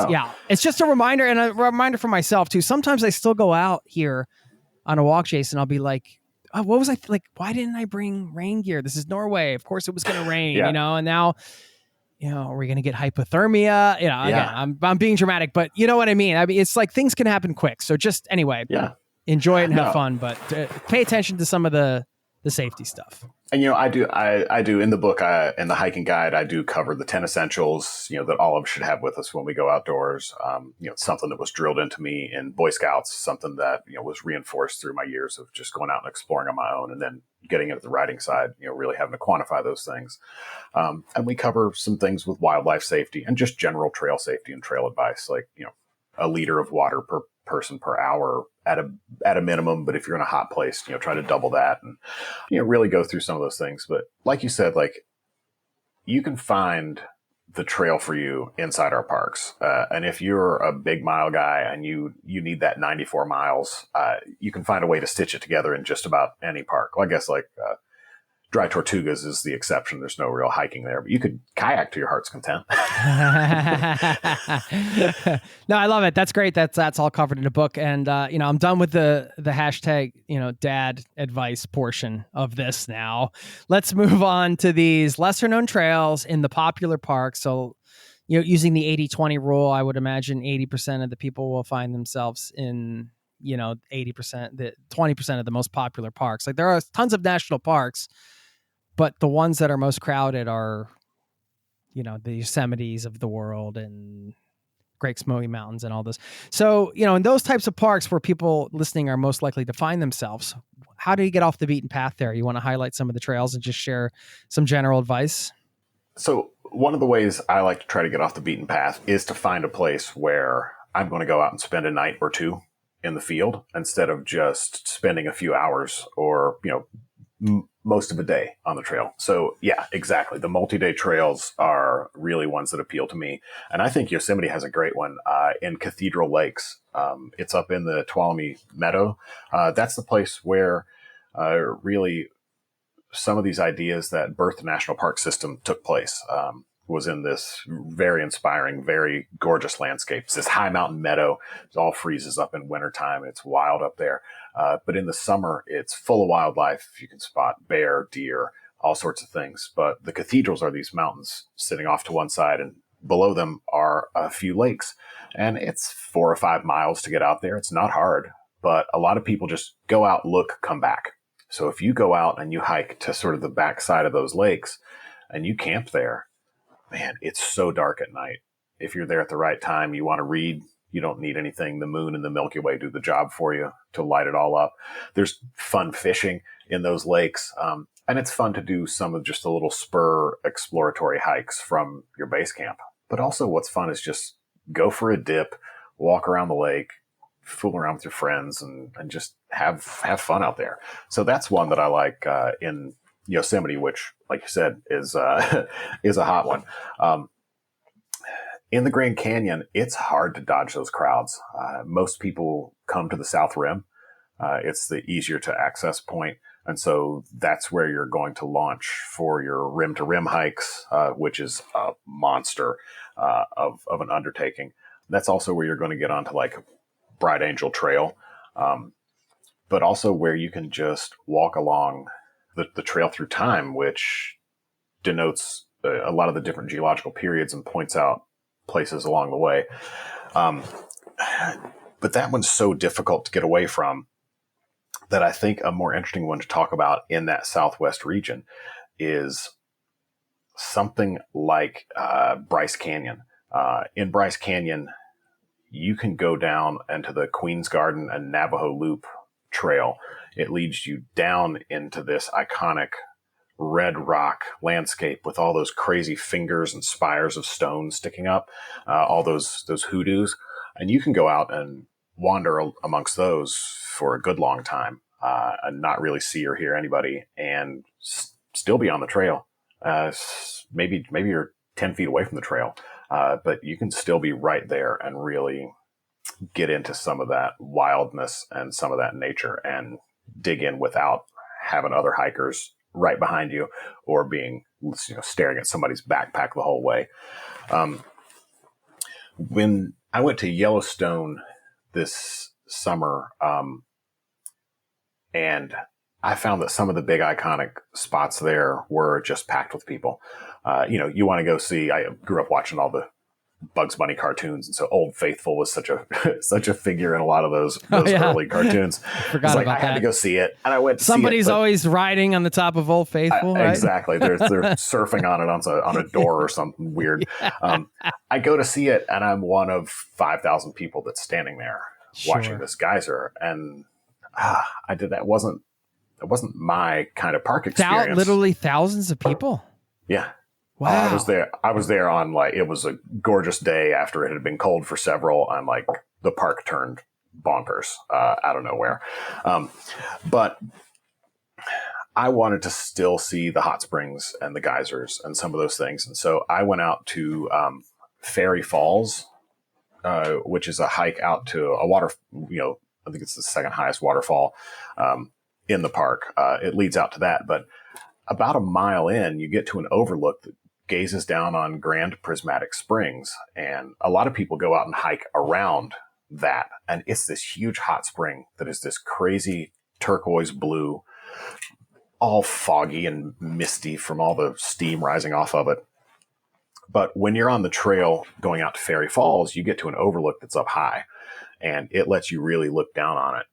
it's just a reminder, and a reminder for myself too. Sometimes I still go out here on a walk, Jason. I'll be like, oh, what was I like? Why didn't I bring rain gear? This is Norway. Of course it was going to rain, and now, are we going to get hypothermia? Again, I'm being dramatic, but you know what I mean? It's like things can happen quick. So just anyway, enjoy it and have fun, but pay attention to some of the the safety stuff. And, I do in the book, in the hiking guide, I do cover the 10 essentials, that all of us should have with us when we go outdoors. Something that was drilled into me in Boy Scouts, something that, was reinforced through my years of just going out and exploring on my own, and then getting into the writing side, really having to quantify those things. And we cover some things with wildlife safety and just general trail safety and trail advice, like, a liter of water per person per hour at a minimum. But if you're in a hot place, try to double that and, really go through some of those things. But like you said, like, you can find the trail for you inside our parks. And if you're a big mile guy and you need that 94 miles, you can find a way to stitch it together in just about any park. Well, I guess Dry Tortugas is the exception. There's no real hiking there, but you could kayak to your heart's content. No, I love it. That's great. That's all covered in the book. And, I'm done with the hashtag, dad advice portion of this now. Let's move on to these lesser known trails in the popular parks. So, using the 80-20 rule, I would imagine 80% of the people will find themselves in, 80%, the 20% of the most popular parks. Like, there are tons of national parks, but the ones that are most crowded are, the Yosemites of the world and Great Smoky Mountains and all this. So, in those types of parks where people listening are most likely to find themselves, how do you get off the beaten path there? You want to highlight some of the trails and just share some general advice? So one of the ways I like to try to get off the beaten path is to find a place where I'm going to go out and spend a night or two in the field instead of just spending a few hours or, most of a day on the trail. So yeah, exactly. The multi-day trails are really ones that appeal to me. And I think Yosemite has a great one in Cathedral Lakes. It's up in the Tuolumne Meadow. That's the place where really some of these ideas that birthed the national park system took place. Was in this very inspiring, very gorgeous landscapes. This high mountain meadow, it all freezes up in wintertime. It's wild up there. But in the summer, it's full of wildlife. You can spot bear, deer, all sorts of things. But the cathedrals are these mountains sitting off to one side, and below them are a few lakes. And it's 4 or 5 miles to get out there. It's not hard, but a lot of people just go out, look, come back. So if you go out and you hike to sort of the backside of those lakes and you camp there, man, it's so dark at night. If you're there at the right time, you want to read, you don't need anything. The moon and the Milky Way do the job for you to light it all up. There's fun fishing in those lakes. And it's fun to do some of just a little spur exploratory hikes from your base camp. But also what's fun is just go for a dip, walk around the lake, fool around with your friends and just have fun out there. So that's one that I like in Yosemite, which, like you said, is a hot one. In the Grand Canyon, it's hard to dodge those crowds. Most people come to the South Rim. It's the easier to access point. And so that's where you're going to launch for your rim to rim hikes, which is a monster of an undertaking. That's also where you're going to get onto like Bright Angel Trail, but also where you can just walk along the trail through time, which denotes a lot of the different geological periods and points out places along the way. But that one's so difficult to get away from that I think a more interesting one to talk about in that Southwest region is something like Bryce Canyon. In Bryce Canyon, you can go down into the Queen's Garden and Navajo Loop trail. It leads you down into this iconic red rock landscape with all those crazy fingers and spires of stone sticking up, all those hoodoos. And you can go out and wander amongst those for a good long time and not really see or hear anybody and still be on the trail. Maybe you're 10 feet away from the trail, but you can still be right there and really get into some of that wildness and some of that nature and dig in without having other hikers right behind you or being, staring at somebody's backpack the whole way. When I went to Yellowstone this summer, and I found that some of the big iconic spots there were just packed with people. You want to go see, I grew up watching all the Bugs Bunny cartoons. And so Old Faithful was such a such a figure in a lot of those yeah. early cartoons. Forgot about I had that. to go see it. And I went to Somebody's see it, always riding on the top of Old Faithful, right? Exactly. They're surfing on it on a door or something weird. I go to see it, and I'm one of 5,000 people that's standing there watching this geyser. And I did that. It wasn't my kind of park experience. Literally thousands of people. Yeah. Wow. I was there on it was a gorgeous day after it had been cold for several. I'm like, the park turned bonkers out of nowhere. But I wanted to still see the hot springs and the geysers and some of those things. And so I went out to Frye Falls, which is a hike out to a I think it's the second highest waterfall in the park. It leads out to that. But about a mile in, you get to an overlook that gazes down on Grand Prismatic Springs. And a lot of people go out and hike around that. And it's this huge hot spring that is this crazy turquoise blue, all foggy and misty from all the steam rising off of it. But when you're on the trail going out to Frye Falls, you get to an overlook that's up high, and it lets you really look down on it.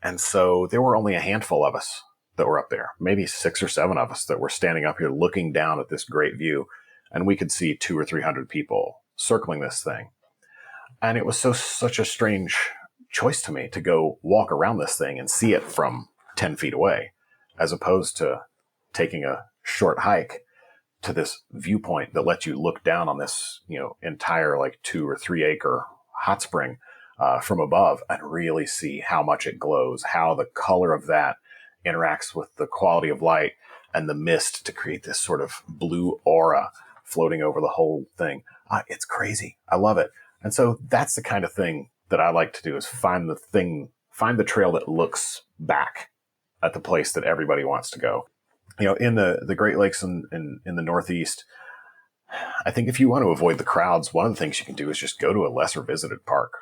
And so there were only a handful of us that were up there, maybe 6 or 7 of us that were standing up here looking down at this great view. And we could see 200 or 300 people circling this thing. And it was such a strange choice to me to go walk around this thing and see it from 10 feet away, as opposed to taking a short hike to this viewpoint that lets you look down on this, entire 2 or 3 acre hot spring from above and really see how much it glows, how the color of that interacts with the quality of light and the mist to create this sort of blue aura floating over the whole thing. It's crazy. I love it. And so that's the kind of thing that I like to do, is find the trail that looks back at the place that everybody wants to go. In the Great Lakes in the Northeast, I think if you want to avoid the crowds, one of the things you can do is just go to a lesser visited park.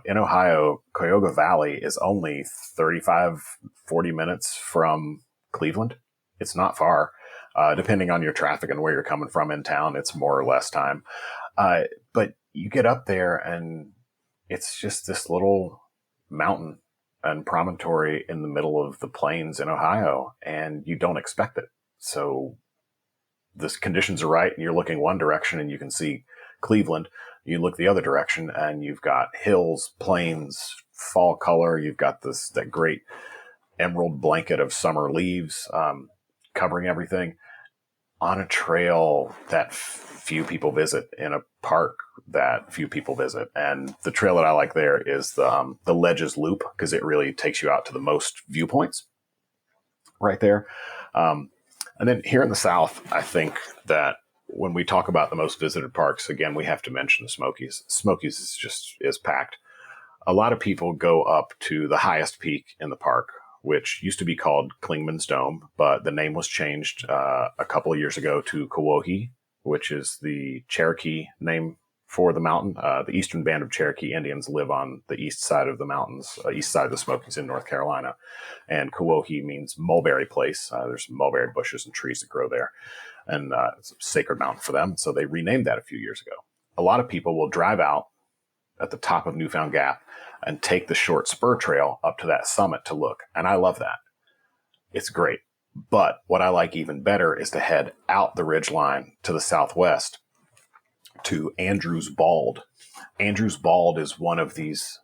In Ohio, Cuyahoga Valley is only 35, 40 minutes from Cleveland. It's not far. Depending on your traffic and where you're coming from in town, it's more or less time. But you get up there and it's just this little mountain and promontory in the middle of the plains in Ohio, and you don't expect it. So the conditions are right, and you're looking one direction and you can see Cleveland. You look the other direction and you've got hills, plains, fall color. You've got that great emerald blanket of summer leaves covering everything on a trail that few people visit, in a park that few people visit. And the trail that I like there is the Ledges Loop, because it really takes you out to the most viewpoints right there. And then here in the South, I think that when we talk about the most visited parks, again, we have to mention the Smokies. Smokies is packed. A lot of people go up to the highest peak in the park, which used to be called Klingman's Dome, but the name was changed a couple of years ago to Kewohee, which is the Cherokee name for the mountain. The Eastern Band of Cherokee Indians live on the east side of the mountains, east side of the Smokies in North Carolina. And Kewohee means mulberry place. There's mulberry bushes and trees that grow there. And it's a sacred mountain for them. So they renamed that a few years ago. A lot of people will drive out at the top of Newfound Gap and take the short spur trail up to that summit to look. And I love that. It's great. But what I like even better is to head out the ridgeline to the southwest to Andrews Bald. Andrews Bald is one of these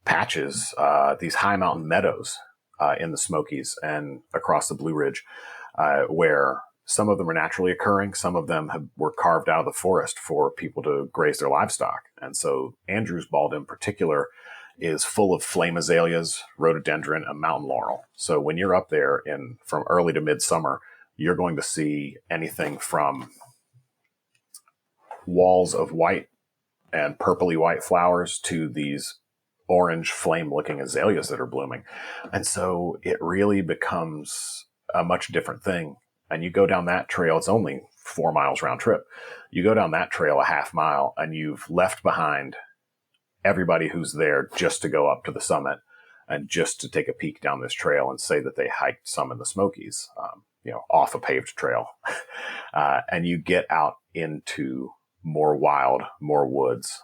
patches, these high mountain meadows in the Smokies and across the Blue Ridge, where some of them are naturally occurring. Some of them were carved out of the forest for people to graze their livestock. And so Andrews Bald in particular is full of flame azaleas, rhododendron, and mountain laurel. So when you're up there from early to midsummer, you're going to see anything from walls of white and purpley white flowers to these orange flame-looking azaleas that are blooming. And so it really becomes a much different thing. And you go down that trail, it's only 4 miles round trip. You go down that trail a half mile and you've left behind everybody who's there just to go up to the summit and just to take a peek down this trail and say that they hiked some in the Smokies, off a paved trail. And you get out into more wild, more woods,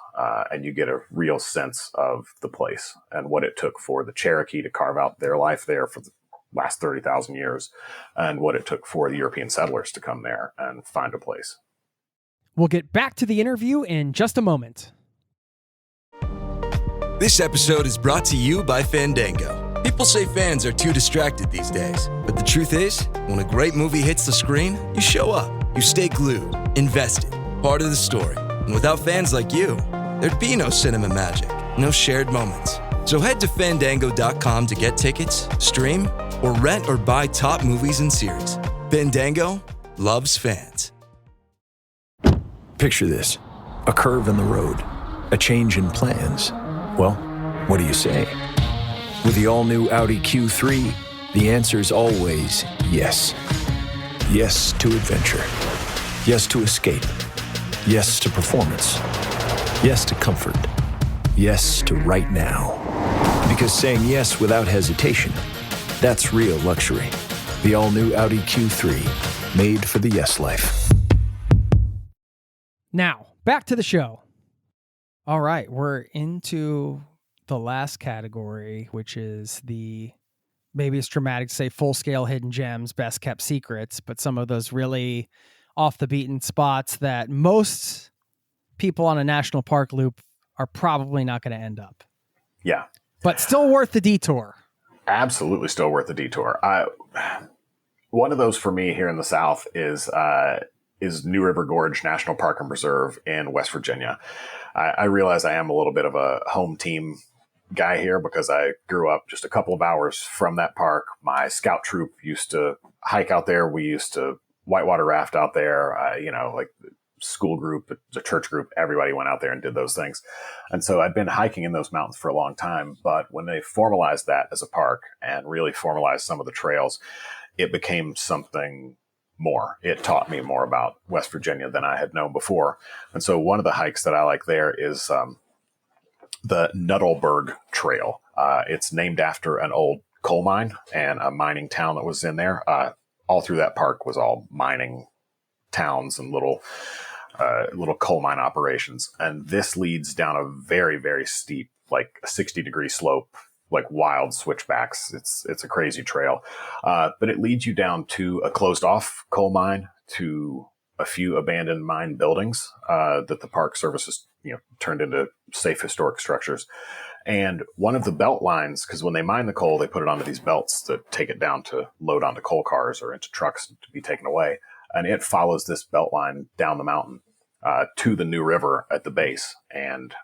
and you get a real sense of the place and what it took for the Cherokee to carve out their life there for the last 30,000 years, and what it took for the European settlers to come there and find a place. We'll get back to the interview in just a moment. This episode is brought to you by Fandango. People say fans are too distracted these days, but the truth is, when a great movie hits the screen, you show up, you stay glued, invested, part of the story. And without fans like you, there'd be no cinema magic, no shared moments. So head to Fandango.com to get tickets, stream, or rent or buy top movies and series. Fandango loves fans. Picture this: a curve in the road, a change in plans. Well, what do you say? With the all-new Audi Q3, the answer's always yes. Yes to adventure. Yes to escape. Yes to performance. Yes to comfort. Yes to right now. Because saying yes without hesitation, that's real luxury. The all-new Audi Q3, made for the yes life. Now, back to the show. All right, we're into the last category, which is maybe it's dramatic to say full-scale hidden gems, best kept secrets, but some of those really off the beaten spots that most people on a national park loop are probably not going to end up. Yeah. But still worth the detour. Absolutely still worth the detour. One of those for me here in the South is New River Gorge National Park and Preserve in West Virginia. I realize I am a little bit of a home team guy here because I grew up just a couple of hours from that park. My scout troop used to hike out there. We used to whitewater raft out there, like the school group, the church group, everybody went out there and did those things. And so I've been hiking in those mountains for a long time. But when they formalized that as a park and really formalized some of the trails, it became something more. It taught me more about West Virginia than I had known before. And so one of the hikes that I like there is the Nuttleburg Trail. It's named after an old coal mine and a mining town that was in there. All through that park was all mining towns and little coal mine operations. And this leads down a very, very steep, like a 60-degree slope, like wild switchbacks. It's a crazy trail. But it leads you down to a closed off coal mine, to a few abandoned mine buildings that the Park Service has turned into safe historic structures. And one of the belt lines, because when they mine the coal, they put it onto these belts that take it down to load onto coal cars or into trucks to be taken away. And it follows this belt line down the mountain to the New River at the base. And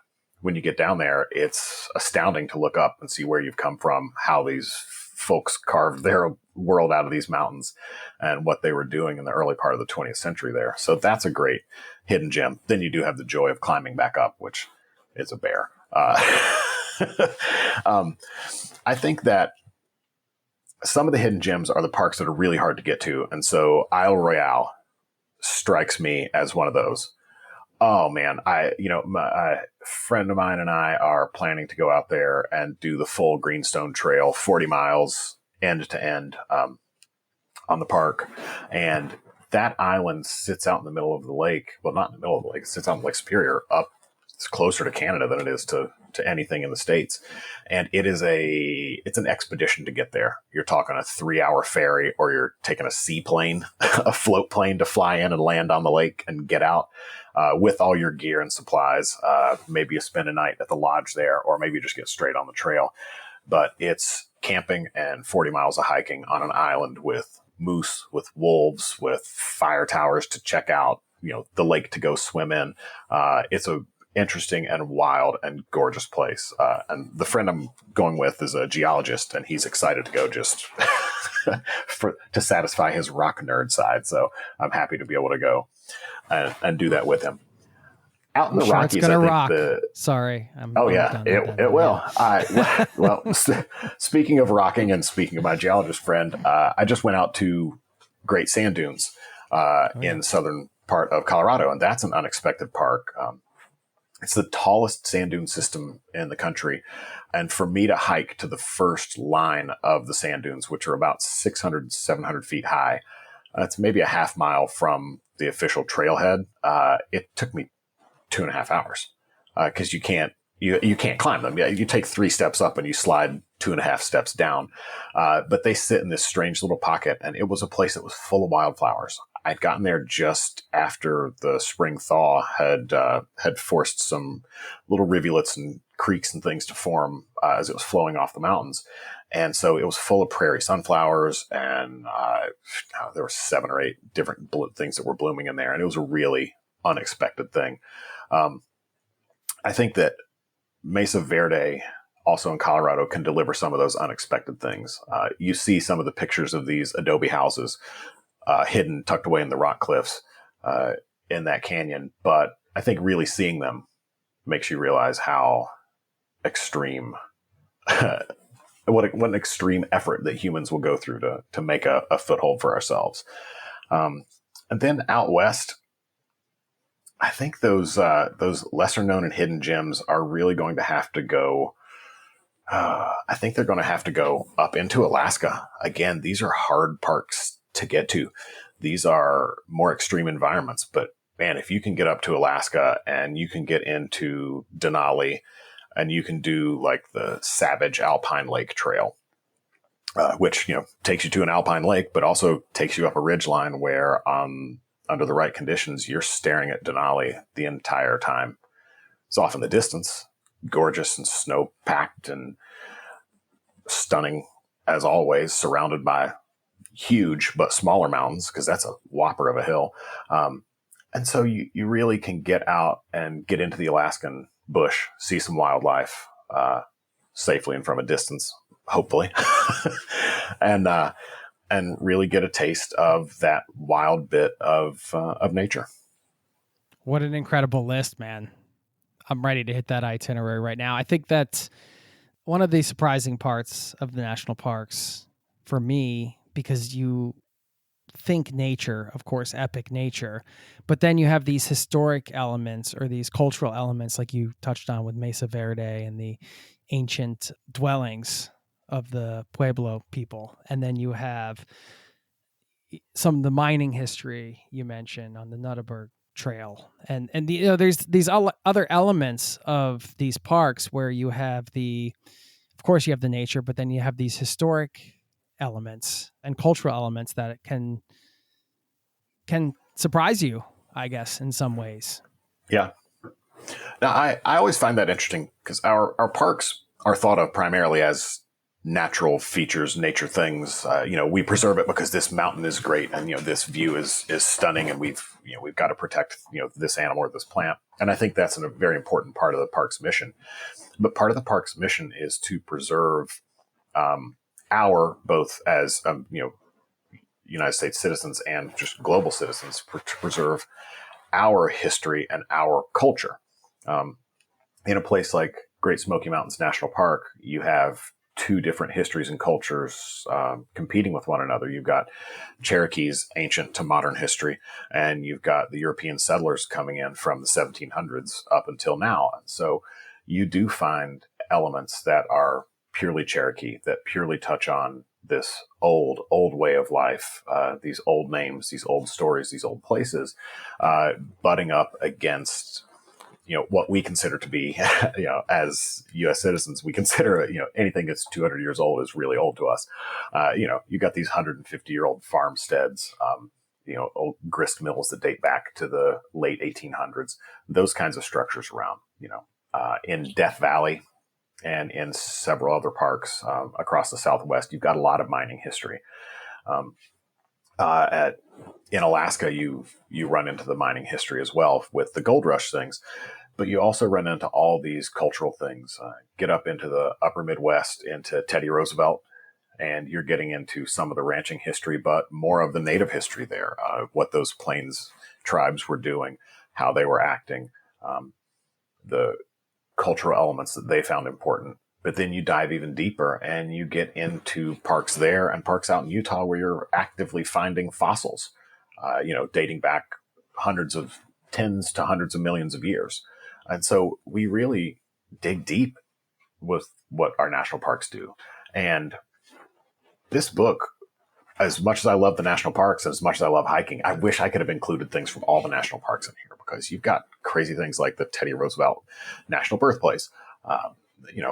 when you get down there, it's astounding to look up and see where you've come from, how these folks carved their world out of these mountains and what they were doing in the early part of the 20th century there. So that's a great hidden gem. Then you do have the joy of climbing back up, which is a bear. I think that some of the hidden gems are the parks that are really hard to get to. And so Isle Royale strikes me as one of those. Oh man, a friend of mine and I are planning to go out there and do the full Greenstone Trail, 40 miles end to end on the park. And that island sits out in the middle of the lake. Well, not in the middle of the lake. It sits out in Lake Superior. It's closer to Canada than it is to anything in the States. And it's an expedition to get there. You're talking a 3-hour ferry, or you're taking a seaplane, a float plane to fly in and land on the lake and get out with all your gear and supplies. Maybe you spend a night at the lodge there, or maybe you just get straight on the trail. But it's camping and 40 miles of hiking on an island with moose, with wolves, with fire towers to check out, the lake to go swim in. It's a interesting and wild and gorgeous place. And the friend I'm going with is a geologist, and he's excited to go just to satisfy his rock nerd side. So I'm happy to be able to go and do that with him. Out in the Rockies, it's gonna rock. Sorry. It will. Well, speaking of rocking and speaking of my geologist friend, I just went out to Great Sand Dunes in southern part of Colorado, and that's an unexpected park. It's the tallest sand dune system in the country. And for me to hike to the first line of the sand dunes, which are about 600, 700 feet high, that's maybe a half mile from the official trailhead. It took me 2.5 hours because you can't climb them. Yeah, you take 3 steps up and you slide 2.5 steps down. But they sit in this strange little pocket, and it was a place that was full of wildflowers. I'd gotten there just after the spring thaw had forced some little rivulets and creeks and things to form as it was flowing off the mountains. And so it was full of prairie sunflowers, and there were 7 or 8 different things that were blooming in there. And it was a really unexpected thing. I think that Mesa Verde, also in Colorado, can deliver some of those unexpected things. You see some of the pictures of these adobe houses hidden, tucked away in the rock cliffs in that canyon. But I think really seeing them makes you realize how extreme, what an extreme effort that humans will go through to make a foothold for ourselves. And then out west, I think those lesser known and hidden gems are really going to have to go. I think they're going to have to go up into Alaska. Again, these are hard parks to get to. These are more extreme environments, but man, if you can get up to Alaska and you can get into Denali and you can do like the Savage Alpine Lake Trail, which, takes you to an alpine lake, but also takes you up a ridgeline where under the right conditions, you're staring at Denali the entire time. It's off in the distance, gorgeous and snow-packed and stunning as always, surrounded by huge but smaller mountains, because that's a whopper of a hill. And so you really can get out and get into the Alaskan bush, see some wildlife safely and from a distance, hopefully, and really get a taste of that wild bit of nature. What an incredible list, man. I'm ready to hit that itinerary right now. I think that's one of the surprising parts of the national parks for me, because you think nature, of course, epic nature, but then you have these historic elements or these cultural elements like you touched on with Mesa Verde and the ancient dwellings of the Pueblo people. And then you have some of the mining history you mentioned on the Nutterberg Trail. And there's these other elements of these parks where you have of course you have the nature, but then you have these historic elements and cultural elements that can surprise you, I guess, in some ways. Yeah. Now, I always find that interesting because our parks are thought of primarily as natural features, nature things. We preserve it because this mountain is great and, this view is stunning, and we've got to protect, this animal or this plant. And I think that's a very important part of the park's mission. But part of the park's mission is to preserve both as United States citizens and just global citizens, to preserve our history and our culture. In a place like Great Smoky Mountains National Park, you have 2 different histories and cultures competing with one another. You've got Cherokee's ancient to modern history, and you've got the European settlers coming in from the 1700s up until now. And so you do find elements that are purely Cherokee, that purely touch on this old way of life, these old names, these old stories, these old places, butting up against, what we consider to be, as U.S. citizens, we consider, anything that's 200 years old is really old to us. You got these 150-year-old farmsteads, old grist mills that date back to the late 1800s, those kinds of structures around, in Death Valley and in several other parks across the Southwest. You've got a lot of mining history. In Alaska, you run into the mining history as well with the gold rush things, but you also run into all these cultural things. Get up into the upper Midwest, into Teddy Roosevelt, and you're getting into some of the ranching history, but more of the native history there, what those plains tribes were doing, how they were acting, the cultural elements that they found important. But then you dive even deeper and you get into parks there and parks out in Utah where you're actively finding fossils, dating back tens to hundreds of millions of years. And so we really dig deep with what our national parks do. And this book as much as I love the national parks and as much as I love hiking, I wish I could have included things from all the national parks in here, because you've got crazy things like the Teddy Roosevelt National Birthplace.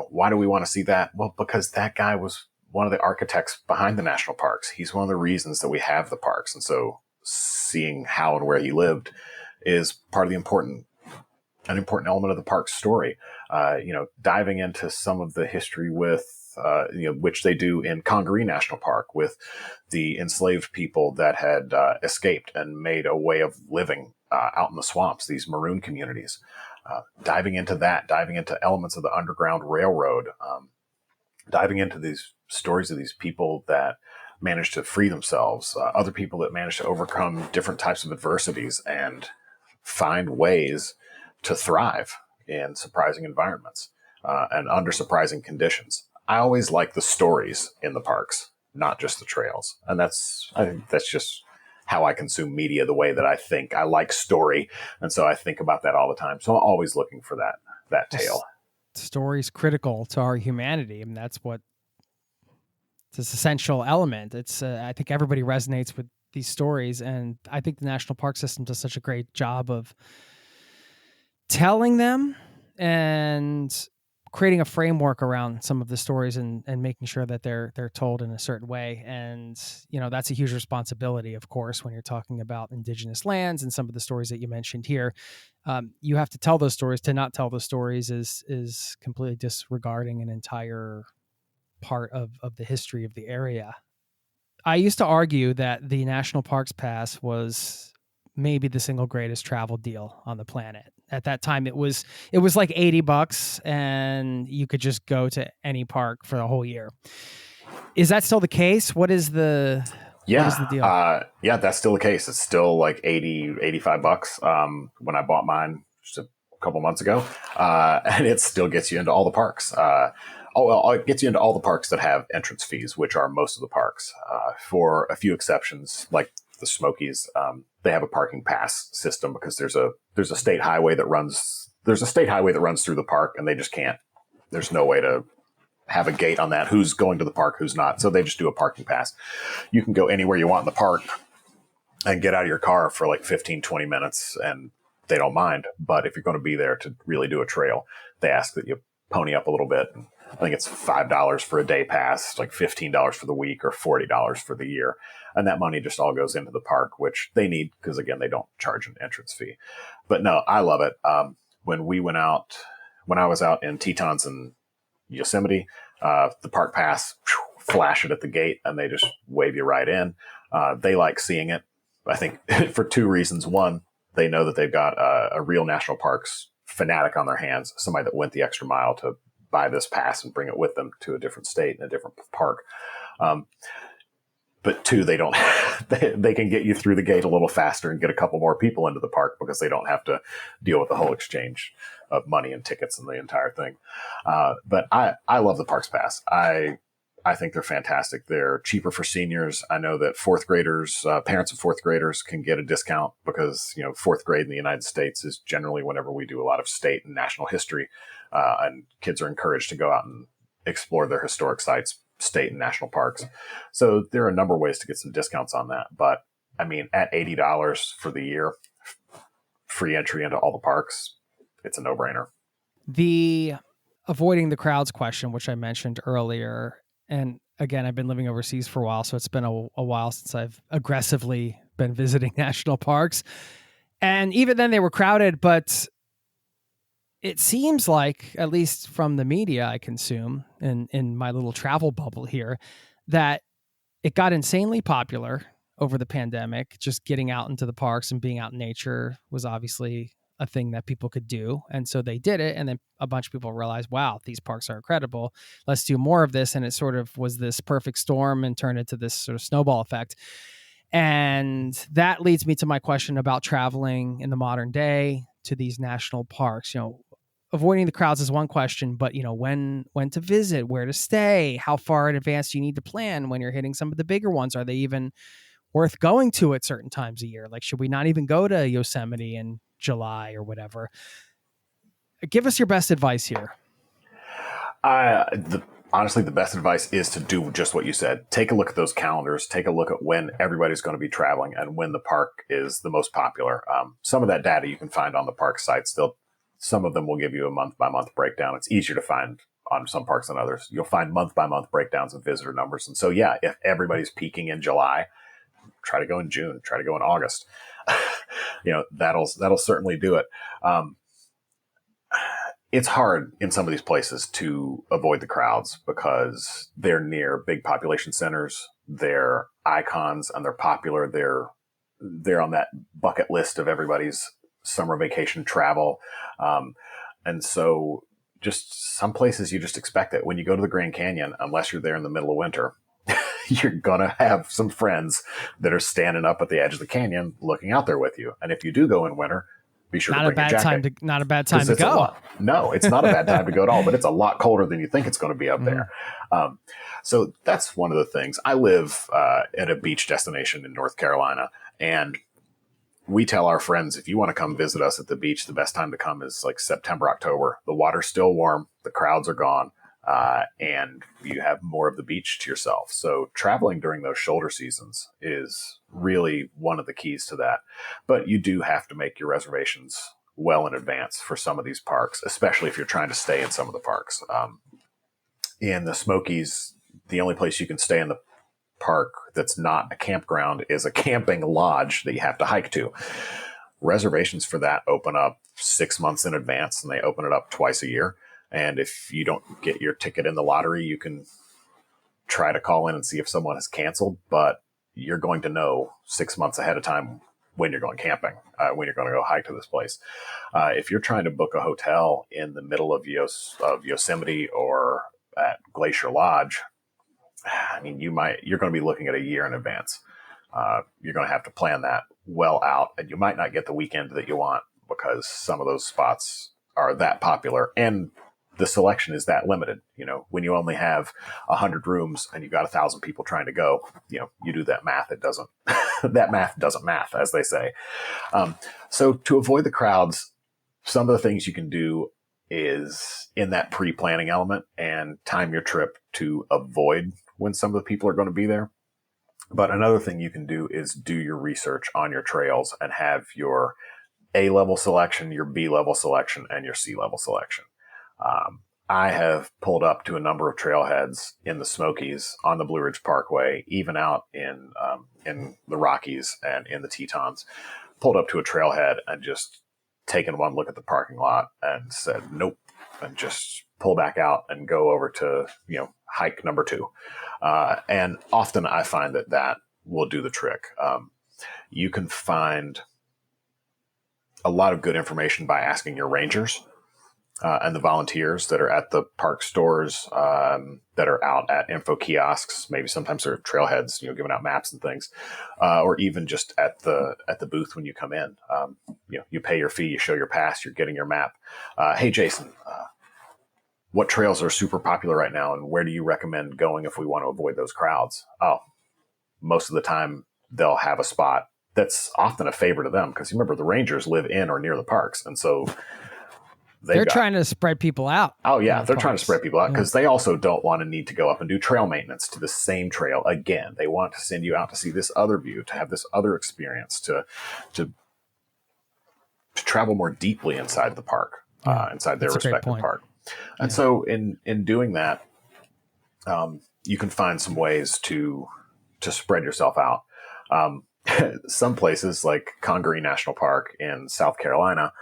Why do we want to see that? Well, because that guy was one of the architects behind the national parks. He's one of the reasons that we have the parks. And so seeing how and where he lived is part of an important element of the park's story. Diving into some of the history with, which they do in Congaree National Park with the enslaved people that had escaped and made a way of living out in the swamps, these maroon communities. Diving into elements of the Underground Railroad, diving into these stories of these people that managed to free themselves, other people that managed to overcome different types of adversities and find ways to thrive in surprising environments and under surprising conditions. I always like the stories in the parks, not just the trails. And I think that's just how I consume media, the way that I think. I like story. And so I think about that all the time. So I'm always looking for that tale. Story's critical to our humanity. I mean, it's an essential element. I think everybody resonates with these stories. And I think the National Park System does such a great job of telling them and creating a framework around some of the stories and making sure that they're told in a certain way. And, that's a huge responsibility, of course, when you're talking about indigenous lands and some of the stories that you mentioned here. You have to tell those stories. To not tell those stories is completely disregarding an entire part of the history of the area. I used to argue that the National Parks Pass was maybe the single greatest travel deal on the planet. At that time, it was like $80 and you could just go to any park for the whole year. Is that still the case? What is the deal? That's still the case. It's still like $85 when I bought mine just a couple months ago. And it still gets you into all the parks. It gets you into all the parks that have entrance fees, which are most of the parks, for a few exceptions, like the Smokies. They have a parking pass system because there's a state highway that runs through the park, and they just can't. There's no way to have a gate on that. Who's going to the park, who's not. So they just do a parking pass. You can go anywhere you want in the park and get out of your car for like 15, 20 minutes, and they don't mind. But if you're going to be there to really do a trail, they ask that you pony up a little bit. And I think it's $5 for a day pass, like $15 for the week, or $40 for the year. And that money just all goes into the park, which they need because, again, they don't charge an entrance fee. But no, I love it. When I was out in Tetons and Yosemite, the park pass, flash it at the gate, and they just wave you right in. They like seeing it, I think, for two reasons. One, they know that they've got a real national parks fanatic on their hands, somebody that went the extra mile to buy this pass and bring it with them to a different state and a different park. But two, they can get you through the gate a little faster and get a couple more people into the park because they don't have to deal with the whole exchange of money and tickets and the entire thing. But I love the Parks Pass. I think they're fantastic. They're cheaper for seniors. I know that fourth graders, parents of fourth graders can get a discount because, fourth grade in the United States is generally whenever we do a lot of state and national history, and kids are encouraged to go out and explore their historic sites, state and national parks. So there are a number of ways to get some discounts on that. But I mean, at $80 for the year, free entry into all the parks, it's a no-brainer. The avoiding the crowds question, which I mentioned earlier, and again, I've been living overseas for a while, so it's been a while since I've aggressively been visiting national parks. And even then they were crowded, but it seems like, at least from the media I consume in my little travel bubble here, that it got insanely popular over the pandemic. Just getting out into the parks and being out in nature was obviously a thing that people could do. And so they did it. And then a bunch of people realized, wow, these parks are incredible. Let's do more of this. And it sort of was this perfect storm and turned into this sort of snowball effect. And that leads me to my question about traveling in the modern day to these national parks. Avoiding the crowds is one question, but when to visit, where to stay, how far in advance do you need to plan when you're hitting some of the bigger ones? Are they even worth going to at certain times a year? Like, should we not even go to Yosemite in July or whatever? Give us your best advice here. I honestly, the best advice is to do just what you said. Take a look at those calendars. Take a look at when everybody's going to be traveling and when the park is the most popular. Some of that data you can find on the park sites. Some of them will give you a month-by-month breakdown. It's easier to find on some parks than others. You'll find month-by-month breakdowns of visitor numbers. And so, yeah, if everybody's peaking in July, try to go in June. Try to go in August. That'll certainly do it. It's hard in some of these places to avoid the crowds because they're near big population centers. They're icons and they're popular. They're on that bucket list of everybody's summer vacation travel. And so just some places you just expect it. When you go to the Grand Canyon, unless you're there in the middle of winter, you're going to have some friends that are standing up at the edge of the canyon looking out there with you. And if you do go in winter, be sure to bring your jacket. Not a bad time to go. No, it's not a bad time to go at all, but it's a lot colder than you think it's going to be up there. So that's one of the things. I live at a beach destination in North Carolina, and we tell our friends, if you want to come visit us at the beach, the best time to come is like September, October. The water's still warm, the crowds are gone, and you have more of the beach to yourself. So traveling during those shoulder seasons is really one of the keys to that. But you do have to make your reservations well in advance for some of these parks, especially if you're trying to stay in some of the parks. In the Smokies, the only place you can stay in the park that's not a campground is a camping lodge that you have to hike to. Reservations for that open up 6 months in advance, and they open it up twice a year. And if you don't get your ticket in the lottery, you can try to call in and see if someone has canceled, but you're going to know 6 months ahead of time when you're going camping, when you're going to go hike to this place. If you're trying to book a hotel in the middle of Yosemite or at Glacier Lodge, I mean, you're going to be looking at a year in advance. You're going to have to plan that well out, and you might not get the weekend that you want because some of those spots are that popular and the selection is that limited. When you only have 100 rooms and you've got 1,000 people trying to go, you do that math. It doesn't, that math doesn't math, as they say. So to avoid the crowds, some of the things you can do is in that pre-planning element and time your trip to avoid when some of the people are going to be there. But another thing you can do is do your research on your trails and have your A-level selection, your B-level selection, and your C-level selection. I have pulled up to a number of trailheads in the Smokies, on the Blue Ridge Parkway, even out in the Rockies and in the Tetons. Pulled up to a trailhead and just taken one look at the parking lot and said, nope, and just pull back out and go over to, hike number 2. And often I find that will do the trick. You can find a lot of good information by asking your rangers and the volunteers that are at the park stores, that are out at info kiosks. Maybe sometimes they're trailheads, giving out maps and things, or even just at the booth when you come in. You pay your fee, you show your pass, you're getting your map. Hey, Jason, what trails are super popular right now, and where do you recommend going if we want to avoid those crowds? Oh, most of the time they'll have a spot that's often a favorite of them, because remember, the rangers live in or near the parks, and so they're trying to spread people out. Oh, yeah. They're trying to spread people out because they also don't want to need to go up and do trail maintenance to the same trail again. They want to send you out to see this other view, to have this other experience, to travel more deeply inside the park, inside their respective park. And so in doing that, you can find some ways to spread yourself out. Some places like Congaree National Park in South Carolina,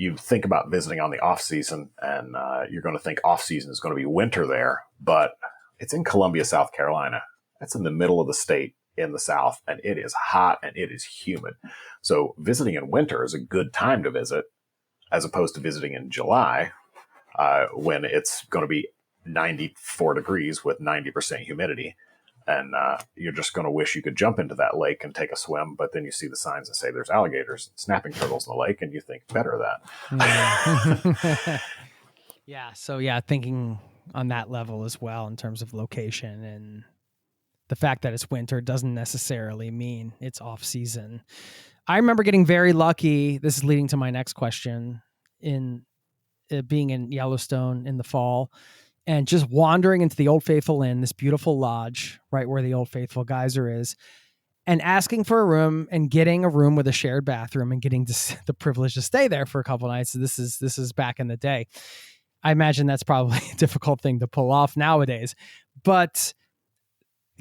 you think about visiting on the off season, and you're going to think off season is going to be winter there, but it's in Columbia, South Carolina. That's in the middle of the state in the South, and it is hot and it is humid. So visiting in winter is a good time to visit, as opposed to visiting in July, when it's going to be 94 degrees with 90% humidity. And you're just going to wish you could jump into that lake and take a swim, but then you see the signs that say there's alligators and snapping turtles in the lake, and you think better of that. Yeah. So thinking on that level as well in terms of location, and the fact that it's winter doesn't necessarily mean it's off season. I remember getting very lucky. This is leading to my next question, in being in Yellowstone in the fall. and just wandering into the Old Faithful Inn, this beautiful lodge right where the Old Faithful geyser is, and asking for a room and getting a room with a shared bathroom and getting the privilege to stay there for a couple nights. This is back in the day. I imagine that's probably a difficult thing to pull off nowadays, but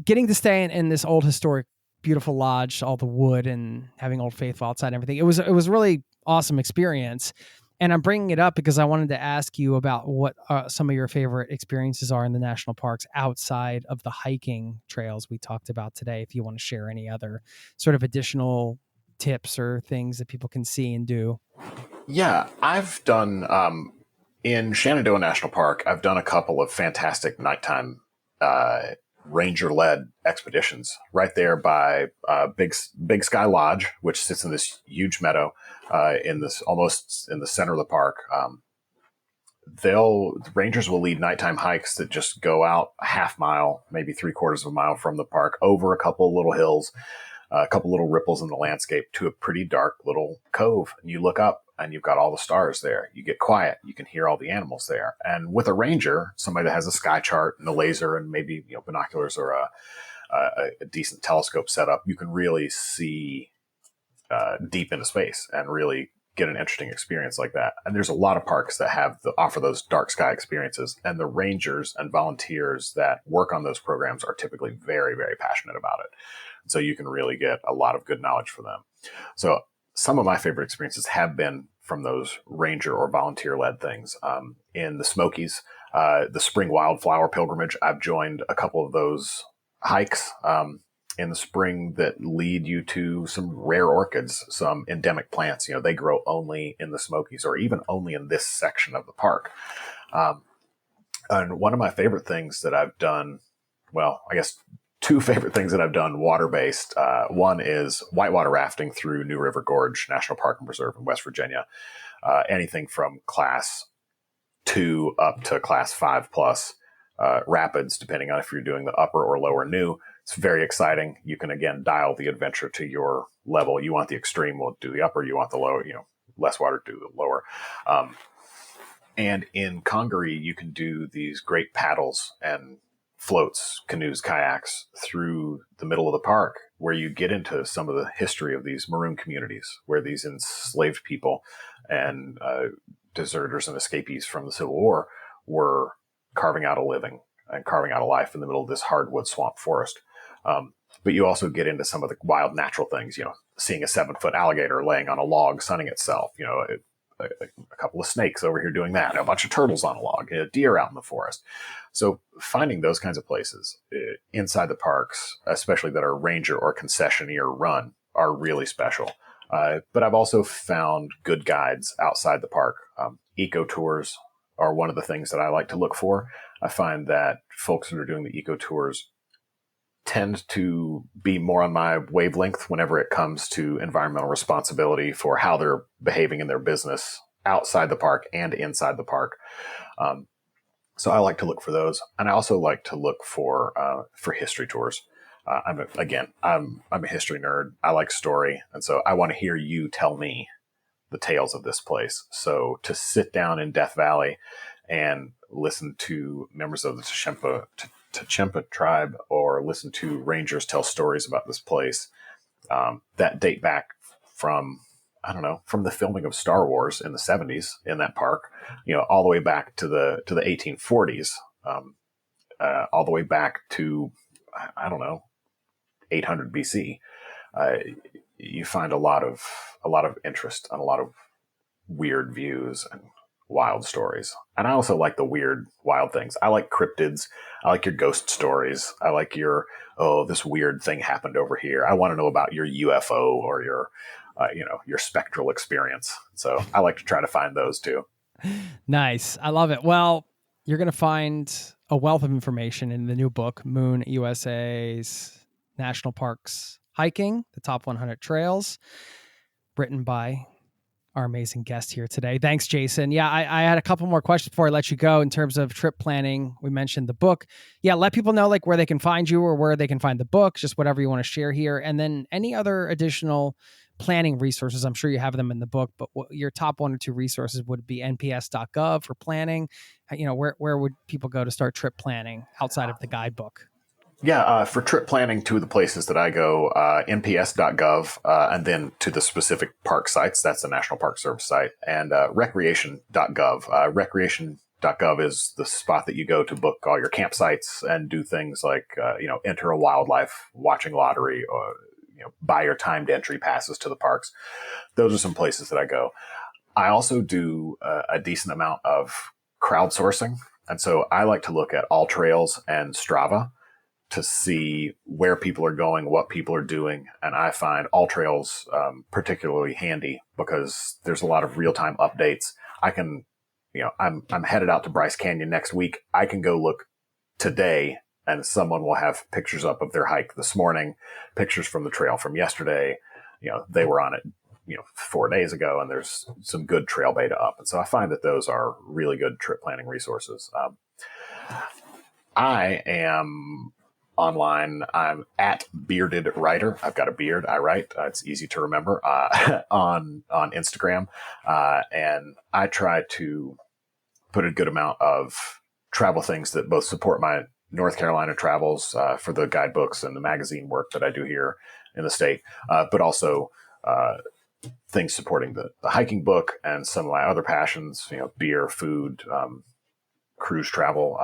getting to stay in this old historic, beautiful lodge, all the wood and having Old Faithful outside and everything. It was a really awesome experience. And I'm bringing it up because I wanted to ask you about what some of your favorite experiences are in the national parks outside of the hiking trails we talked about today. If you want to share any other sort of additional tips or things that people can see and do. Yeah, I've done in Shenandoah National Park, I've done a couple of fantastic nighttime ranger-led expeditions right there by Big Sky Lodge, which sits in this huge meadow almost in the center of the park. The rangers will lead nighttime hikes that just go out a half mile, maybe 3/4 of a mile from the park, over a couple little hills, a couple little ripples in the landscape to a pretty dark little cove. And you look up and you've got all the stars there. You get quiet. You can hear all the animals there. And with a ranger, somebody that has a sky chart and a laser and maybe binoculars or a decent telescope setup, you can really see deep into space and really get an interesting experience like that. And there's a lot of parks that offer those dark sky experiences. And the rangers and volunteers that work on those programs are typically very, very passionate about it. So you can really get a lot of good knowledge from them. So some of my favorite experiences have been from those ranger or volunteer-led things. In the Smokies, the Spring Wildflower Pilgrimage, I've joined a couple of those hikes in the spring that lead you to some rare orchids, some endemic plants. They grow only in the Smokies or even only in this section of the park. And one of my favorite things that I've done, well, I guess two favorite things that I've done water-based. One is whitewater rafting through New River Gorge National Park and Preserve in West Virginia. Anything from class 2 up to class 5 plus rapids, depending on if you're doing the upper or lower new. It's very exciting. You can, again, dial the adventure to your level. You want the extreme, we'll do the upper. You want the lower, less water, do the lower. And in Congaree, you can do these great paddles and floats, canoes, kayaks through the middle of the park, where you get into some of the history of these maroon communities, where these enslaved people and deserters and escapees from the Civil War were carving out a living and carving out a life in the middle of this hardwood swamp forest. But you also get into some of the wild natural things, seeing a 7-foot alligator laying on a log sunning itself, a couple of snakes over here doing that, a bunch of turtles on a log, a deer out in the forest. So finding those kinds of places inside the parks, especially that are ranger or concessioneer run, are really special. But I've also found good guides outside the park. Eco tours are one of the things that I like to look for. I find that folks that are doing the eco tours tend to be more on my wavelength whenever it comes to environmental responsibility for how they're behaving in their business outside the park and inside the park. So I like to look for those. And I also like to look for history tours. I'm a history nerd. I like story. And so I want to hear you tell me the tales of this place. So to sit down in Death Valley and listen to members of the Tachempa tribe or listen to rangers tell stories about this place that date back from, from the filming of Star Wars in the 70s in that park, all the way back to the 1840s, all the way back to, 800 BC. You find a lot of interest and a lot of weird views and wild stories. And I also like the weird, wild things. I like cryptids. I like your ghost stories. I like your, this weird thing happened over here. I want to know about your UFO or your spectral experience. So I like to try to find those too. Nice. I love it. Well, you're going to find a wealth of information in the new book, Moon USA's National Parks Hiking, the Top 100 Trails, written by our amazing guest here today. Thanks, Jason. Yeah, I had a couple more questions before I let you go in terms of trip planning. We mentioned the book. Yeah, let people know like where they can find you or where they can find the book, just whatever you want to share here. And then any other additional planning resources. I'm sure you have them in the book, but your top 1 or 2 resources would be nps.gov for planning. Where would people go to start trip planning outside of the guidebook? Yeah, for trip planning, 2 of the places that I go, nps.gov, and then to the specific park sites. That's the National Park Service site, and recreation.gov. Recreation.gov is the spot that you go to book all your campsites and do things like, enter a wildlife watching lottery, or buy your timed entry passes to the parks. Those are some places that I go. I also do a decent amount of crowdsourcing, and so I like to look at All Trails and Strava to see where people are going, what people are doing. And I find All Trails particularly handy because there's a lot of real-time updates. I can, I'm headed out to Bryce Canyon next week. I can go look today and someone will have pictures up of their hike this morning, pictures from the trail from yesterday. They were on it, 4 days ago, and there's some good trail data up. And so I find that those are really good trip planning resources. I am online. I'm at Bearded Writer. I've got a beard. I write. It's easy to remember on Instagram. And I try to put a good amount of travel things that both support my North Carolina travels for the guidebooks and the magazine work that I do here in the state, but also things supporting the hiking book and some of my other passions, beer, food, cruise travel.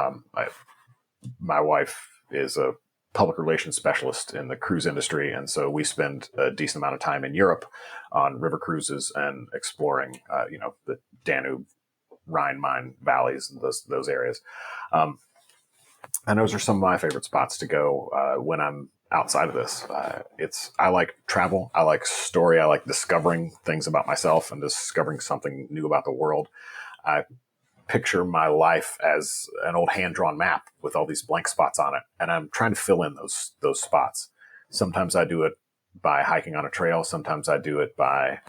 My wife is a public relations specialist in the cruise industry. And so we spend a decent amount of time in Europe on river cruises and exploring, the Danube, Rhine, Main valleys, and those areas. And those are some of my favorite spots to go when I'm outside of this. I like travel. I like story. I like discovering things about myself and discovering something new about the world. I picture my life as an old hand-drawn map with all these blank spots on it, and I'm trying to fill in those spots. Sometimes I do it by hiking on a trail. Sometimes I do it by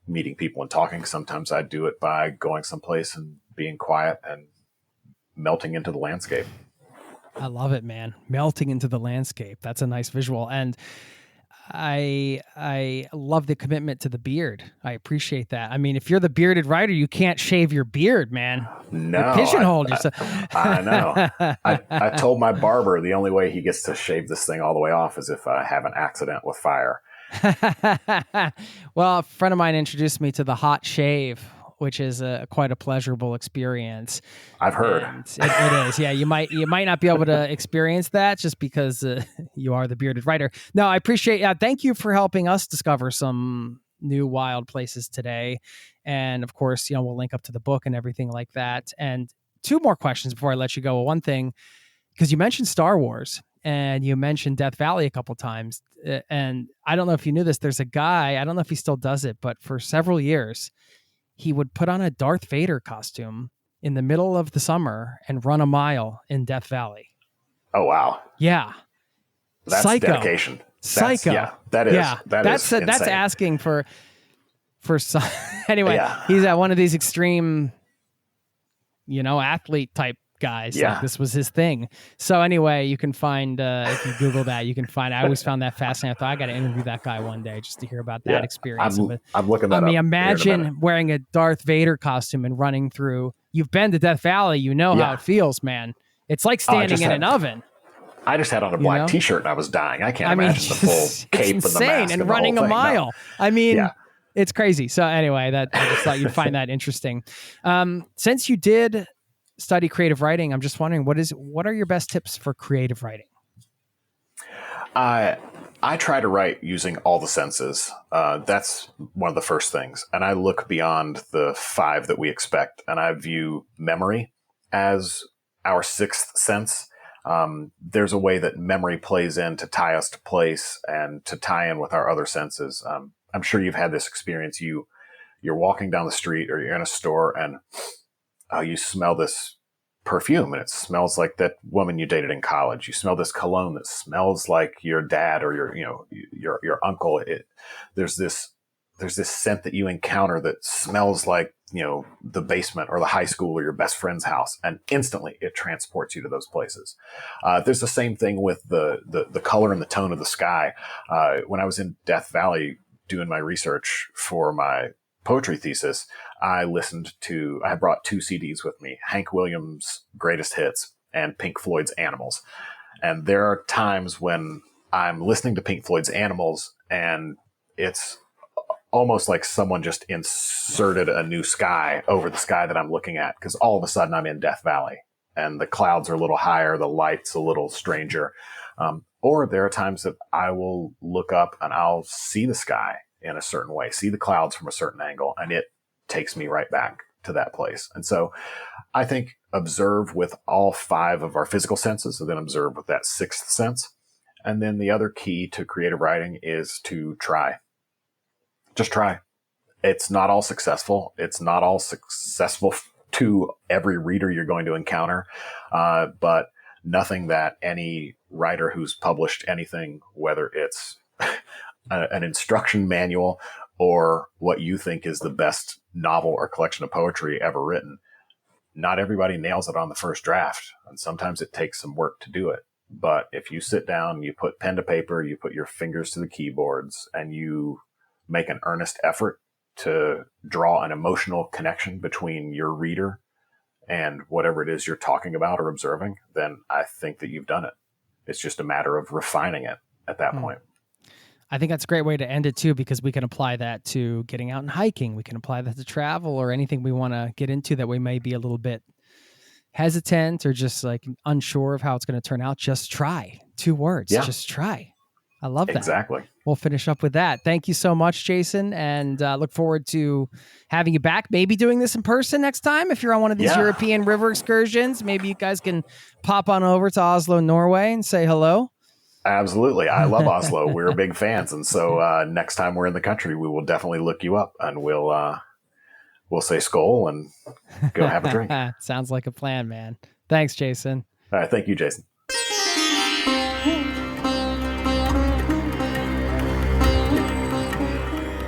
meeting people and talking. Sometimes I do it by going someplace and being quiet and melting into the landscape. I love it, man. Melting into the landscape. That's a nice visual. And I love the commitment to the beard. I appreciate that. I mean, if you're the bearded writer, you can't shave your beard, man. No, you're pigeonholed yourself. I know. I told my barber the only way he gets to shave this thing all the way off is if I have an accident with fire. Well, a friend of mine introduced me to the hot shave, which is quite a pleasurable experience. I've heard. It is. Yeah, you might not be able to experience that just because you are the bearded writer. No, I appreciate. Thank you for helping us discover some new wild places today, and of course, we'll link up to the book and everything like that. And 2 more questions before I let you go. One thing, because you mentioned Star Wars and you mentioned Death Valley a couple times, and I don't know if you knew this. There's a guy. I don't know if he still does it, but for several years, he would put on a Darth Vader costume in the middle of the summer and run a mile in Death Valley. Oh, wow. Yeah. That's Psycho. Dedication. Psycho. That is. Yeah. That's asking for some. Anyway, He's at one of these extreme, athlete type guys. Yeah. Like this was his thing. So anyway, you can find, if you Google that, you can find, I always found that fascinating. I thought I got to interview that guy one day just to hear about that experience. I'm looking that up. Imagine wearing a Darth Vader costume and running through. You've been to Death Valley. How it feels, man. It's like standing in an oven. I just had on a black t-shirt and I was dying. I can't imagine the full cape and the mask and running a mile. No. It's crazy. So anyway, I just thought you'd find that interesting. Since you did study creative writing, I'm just wondering what are your best tips for creative writing? I try to write using all the senses. That's one of the first things. And I look beyond the 5 that we expect. And I view memory as our 6th sense. There's a way that memory plays in to tie us to place and to tie in with our other senses. I'm sure you've had this experience. You're walking down the street or you're in a store and you smell this perfume and it smells like that woman you dated in college. You smell this cologne that smells like your dad or your uncle. There's this scent that you encounter that smells like, the basement or the high school or your best friend's house. And instantly it transports you to those places. There's the same thing with the color and the tone of the sky. When I was in Death Valley, doing my research for my poetry thesis, I brought 2 CDs with me, Hank Williams' Greatest Hits and Pink Floyd's Animals. And there are times when I'm listening to Pink Floyd's Animals and it's almost like someone just inserted a new sky over the sky that I'm looking at, because all of a sudden I'm in Death Valley and the clouds are a little higher, the light's a little stranger. Or there are times that I will look up and I'll see the sky in a certain way, see the clouds from a certain angle, and it takes me right back to that place. And so I think observe with all 5 of our physical senses, and then observe with that 6th sense. And then the other key to creative writing is to try. Just try. It's not all successful. It's not all successful to every reader you're going to encounter. But nothing that any writer who's published anything, whether it's an instruction manual or what you think is the best novel or collection of poetry ever written, not everybody nails it on the first draft. And sometimes it takes some work to do it. But if you sit down, you put pen to paper, you put your fingers to the keyboards, and you make an earnest effort to draw an emotional connection between your reader and whatever it is you're talking about or observing, then I think that you've done it. It's just a matter of refining it at that point. I think that's a great way to end it too, because we can apply that to getting out and hiking. We can apply that to travel or anything we want to get into that we may be a little bit hesitant or just like unsure of how it's going to turn out. Just try. 2 words. Yeah. Just try. I love that. Exactly. We'll finish up with that. Thank you so much, Jason, and look forward to having you back. Maybe doing this in person next time. If you're on one of these European river excursions, maybe you guys can pop on over to Oslo, Norway and say hello. Absolutely. I love Oslo. We're big fans. And so next time we're in the country, we will definitely look you up and we'll say skål and go have a drink. Sounds like a plan, man. Thanks, Jason. All right. Thank you, Jason.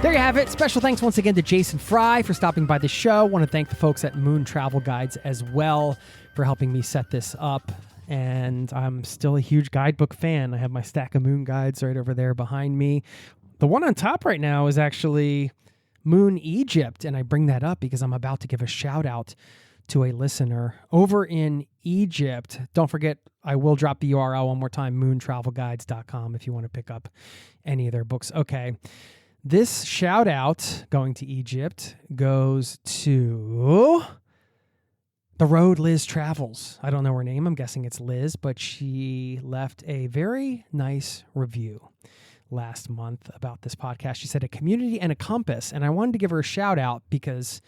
There you have it. Special thanks once again to Jason Frye for stopping by the show. Want to thank the folks at Moon Travel Guides as well for helping me set this up. And I'm still a huge guidebook fan. I have my stack of Moon guides right over there behind me. The one on top right now is actually Moon Egypt. And I bring that up because I'm about to give a shout out to a listener over in Egypt. Don't forget, I will drop the URL one more time, moontravelguides.com, if you want to pick up any of their books. Okay. This shout out going to Egypt goes to The Road Liz Travels. I don't know her name. I'm guessing it's Liz, but she left a very nice review last month about this podcast. She said, a community and a compass. And I wanted to give her a shout out because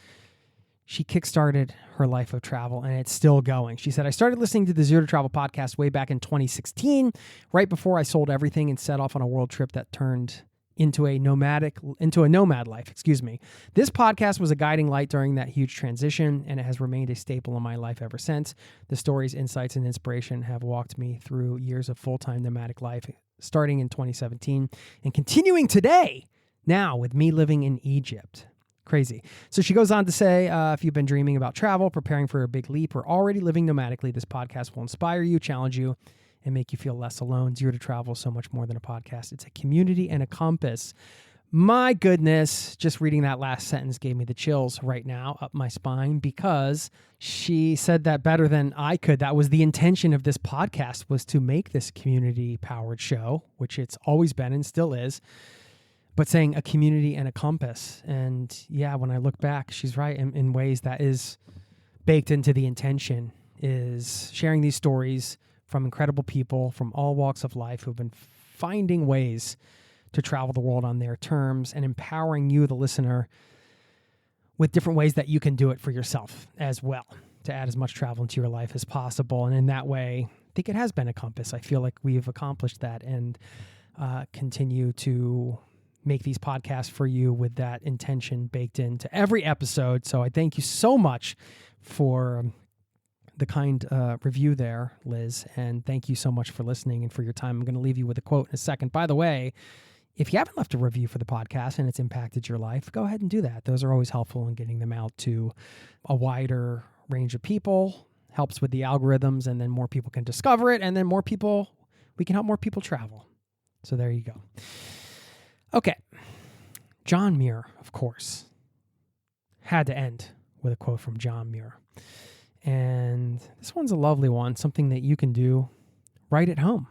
she kickstarted her life of travel and it's still going. She said, I started listening to the Zero to Travel podcast way back in 2016, right before I sold everything and set off on a world trip that turned into a nomad life. This podcast was a guiding light during that huge transition, and it has remained a staple in my life ever since. The stories, insights, and inspiration have walked me through years of full-time nomadic life, starting in 2017 and continuing today, now with me living in Egypt. Crazy. So she goes on to say, if you've been dreaming about travel, preparing for a big leap, or already living nomadically, this podcast will inspire you, challenge you, and make you feel less alone. Zero to Travel is so much more than a podcast. It's a community and a compass. My goodness, just reading that last sentence gave me the chills right now up my spine because she said that better than I could. That was the intention of this podcast, was to make this community-powered show, which it's always been and still is, but saying a community and a compass. And yeah, when I look back, she's right in ways that is baked into the intention, is sharing these stories from incredible people from all walks of life who've been finding ways to travel the world on their terms and empowering you, the listener, with different ways that you can do it for yourself as well, to add as much travel into your life as possible. And in that way, I think it has been a compass. I feel like we've accomplished that and continue to make these podcasts for you with that intention baked into every episode. So I thank you so much for the kind review there, Liz, and thank you so much for listening and for your time. I'm going to leave you with a quote in a second. By the way, if you haven't left a review for the podcast and it's impacted your life, go ahead and do that. Those are always helpful in getting them out to a wider range of people, helps with the algorithms, and then more people can discover it, and then we can help more people travel. So there you go. Okay. John Muir, of course, had to end with a quote from John Muir. And this one's a lovely one, something that you can do right at home.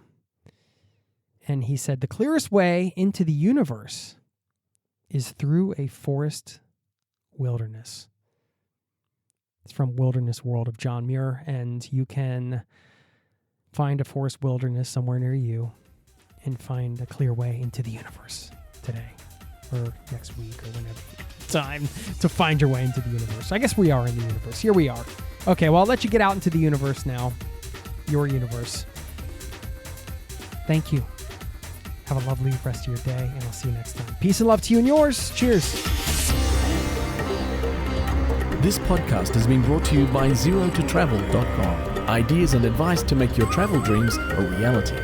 And he said, "The clearest way into the universe is through a forest wilderness." It's from Wilderness World of John Muir, and you can find a forest wilderness somewhere near you and find a clear way into the universe today or next week or whenever time to find your way into the universe. I guess we are in the universe. Here we are. Okay, well, I'll let you get out into the universe now. Your universe. Thank you. Have a lovely rest of your day, and I'll see you next time. Peace and love to you and yours. Cheers. This podcast has been brought to you by ZeroToTravel.com. Ideas and advice to make your travel dreams a reality.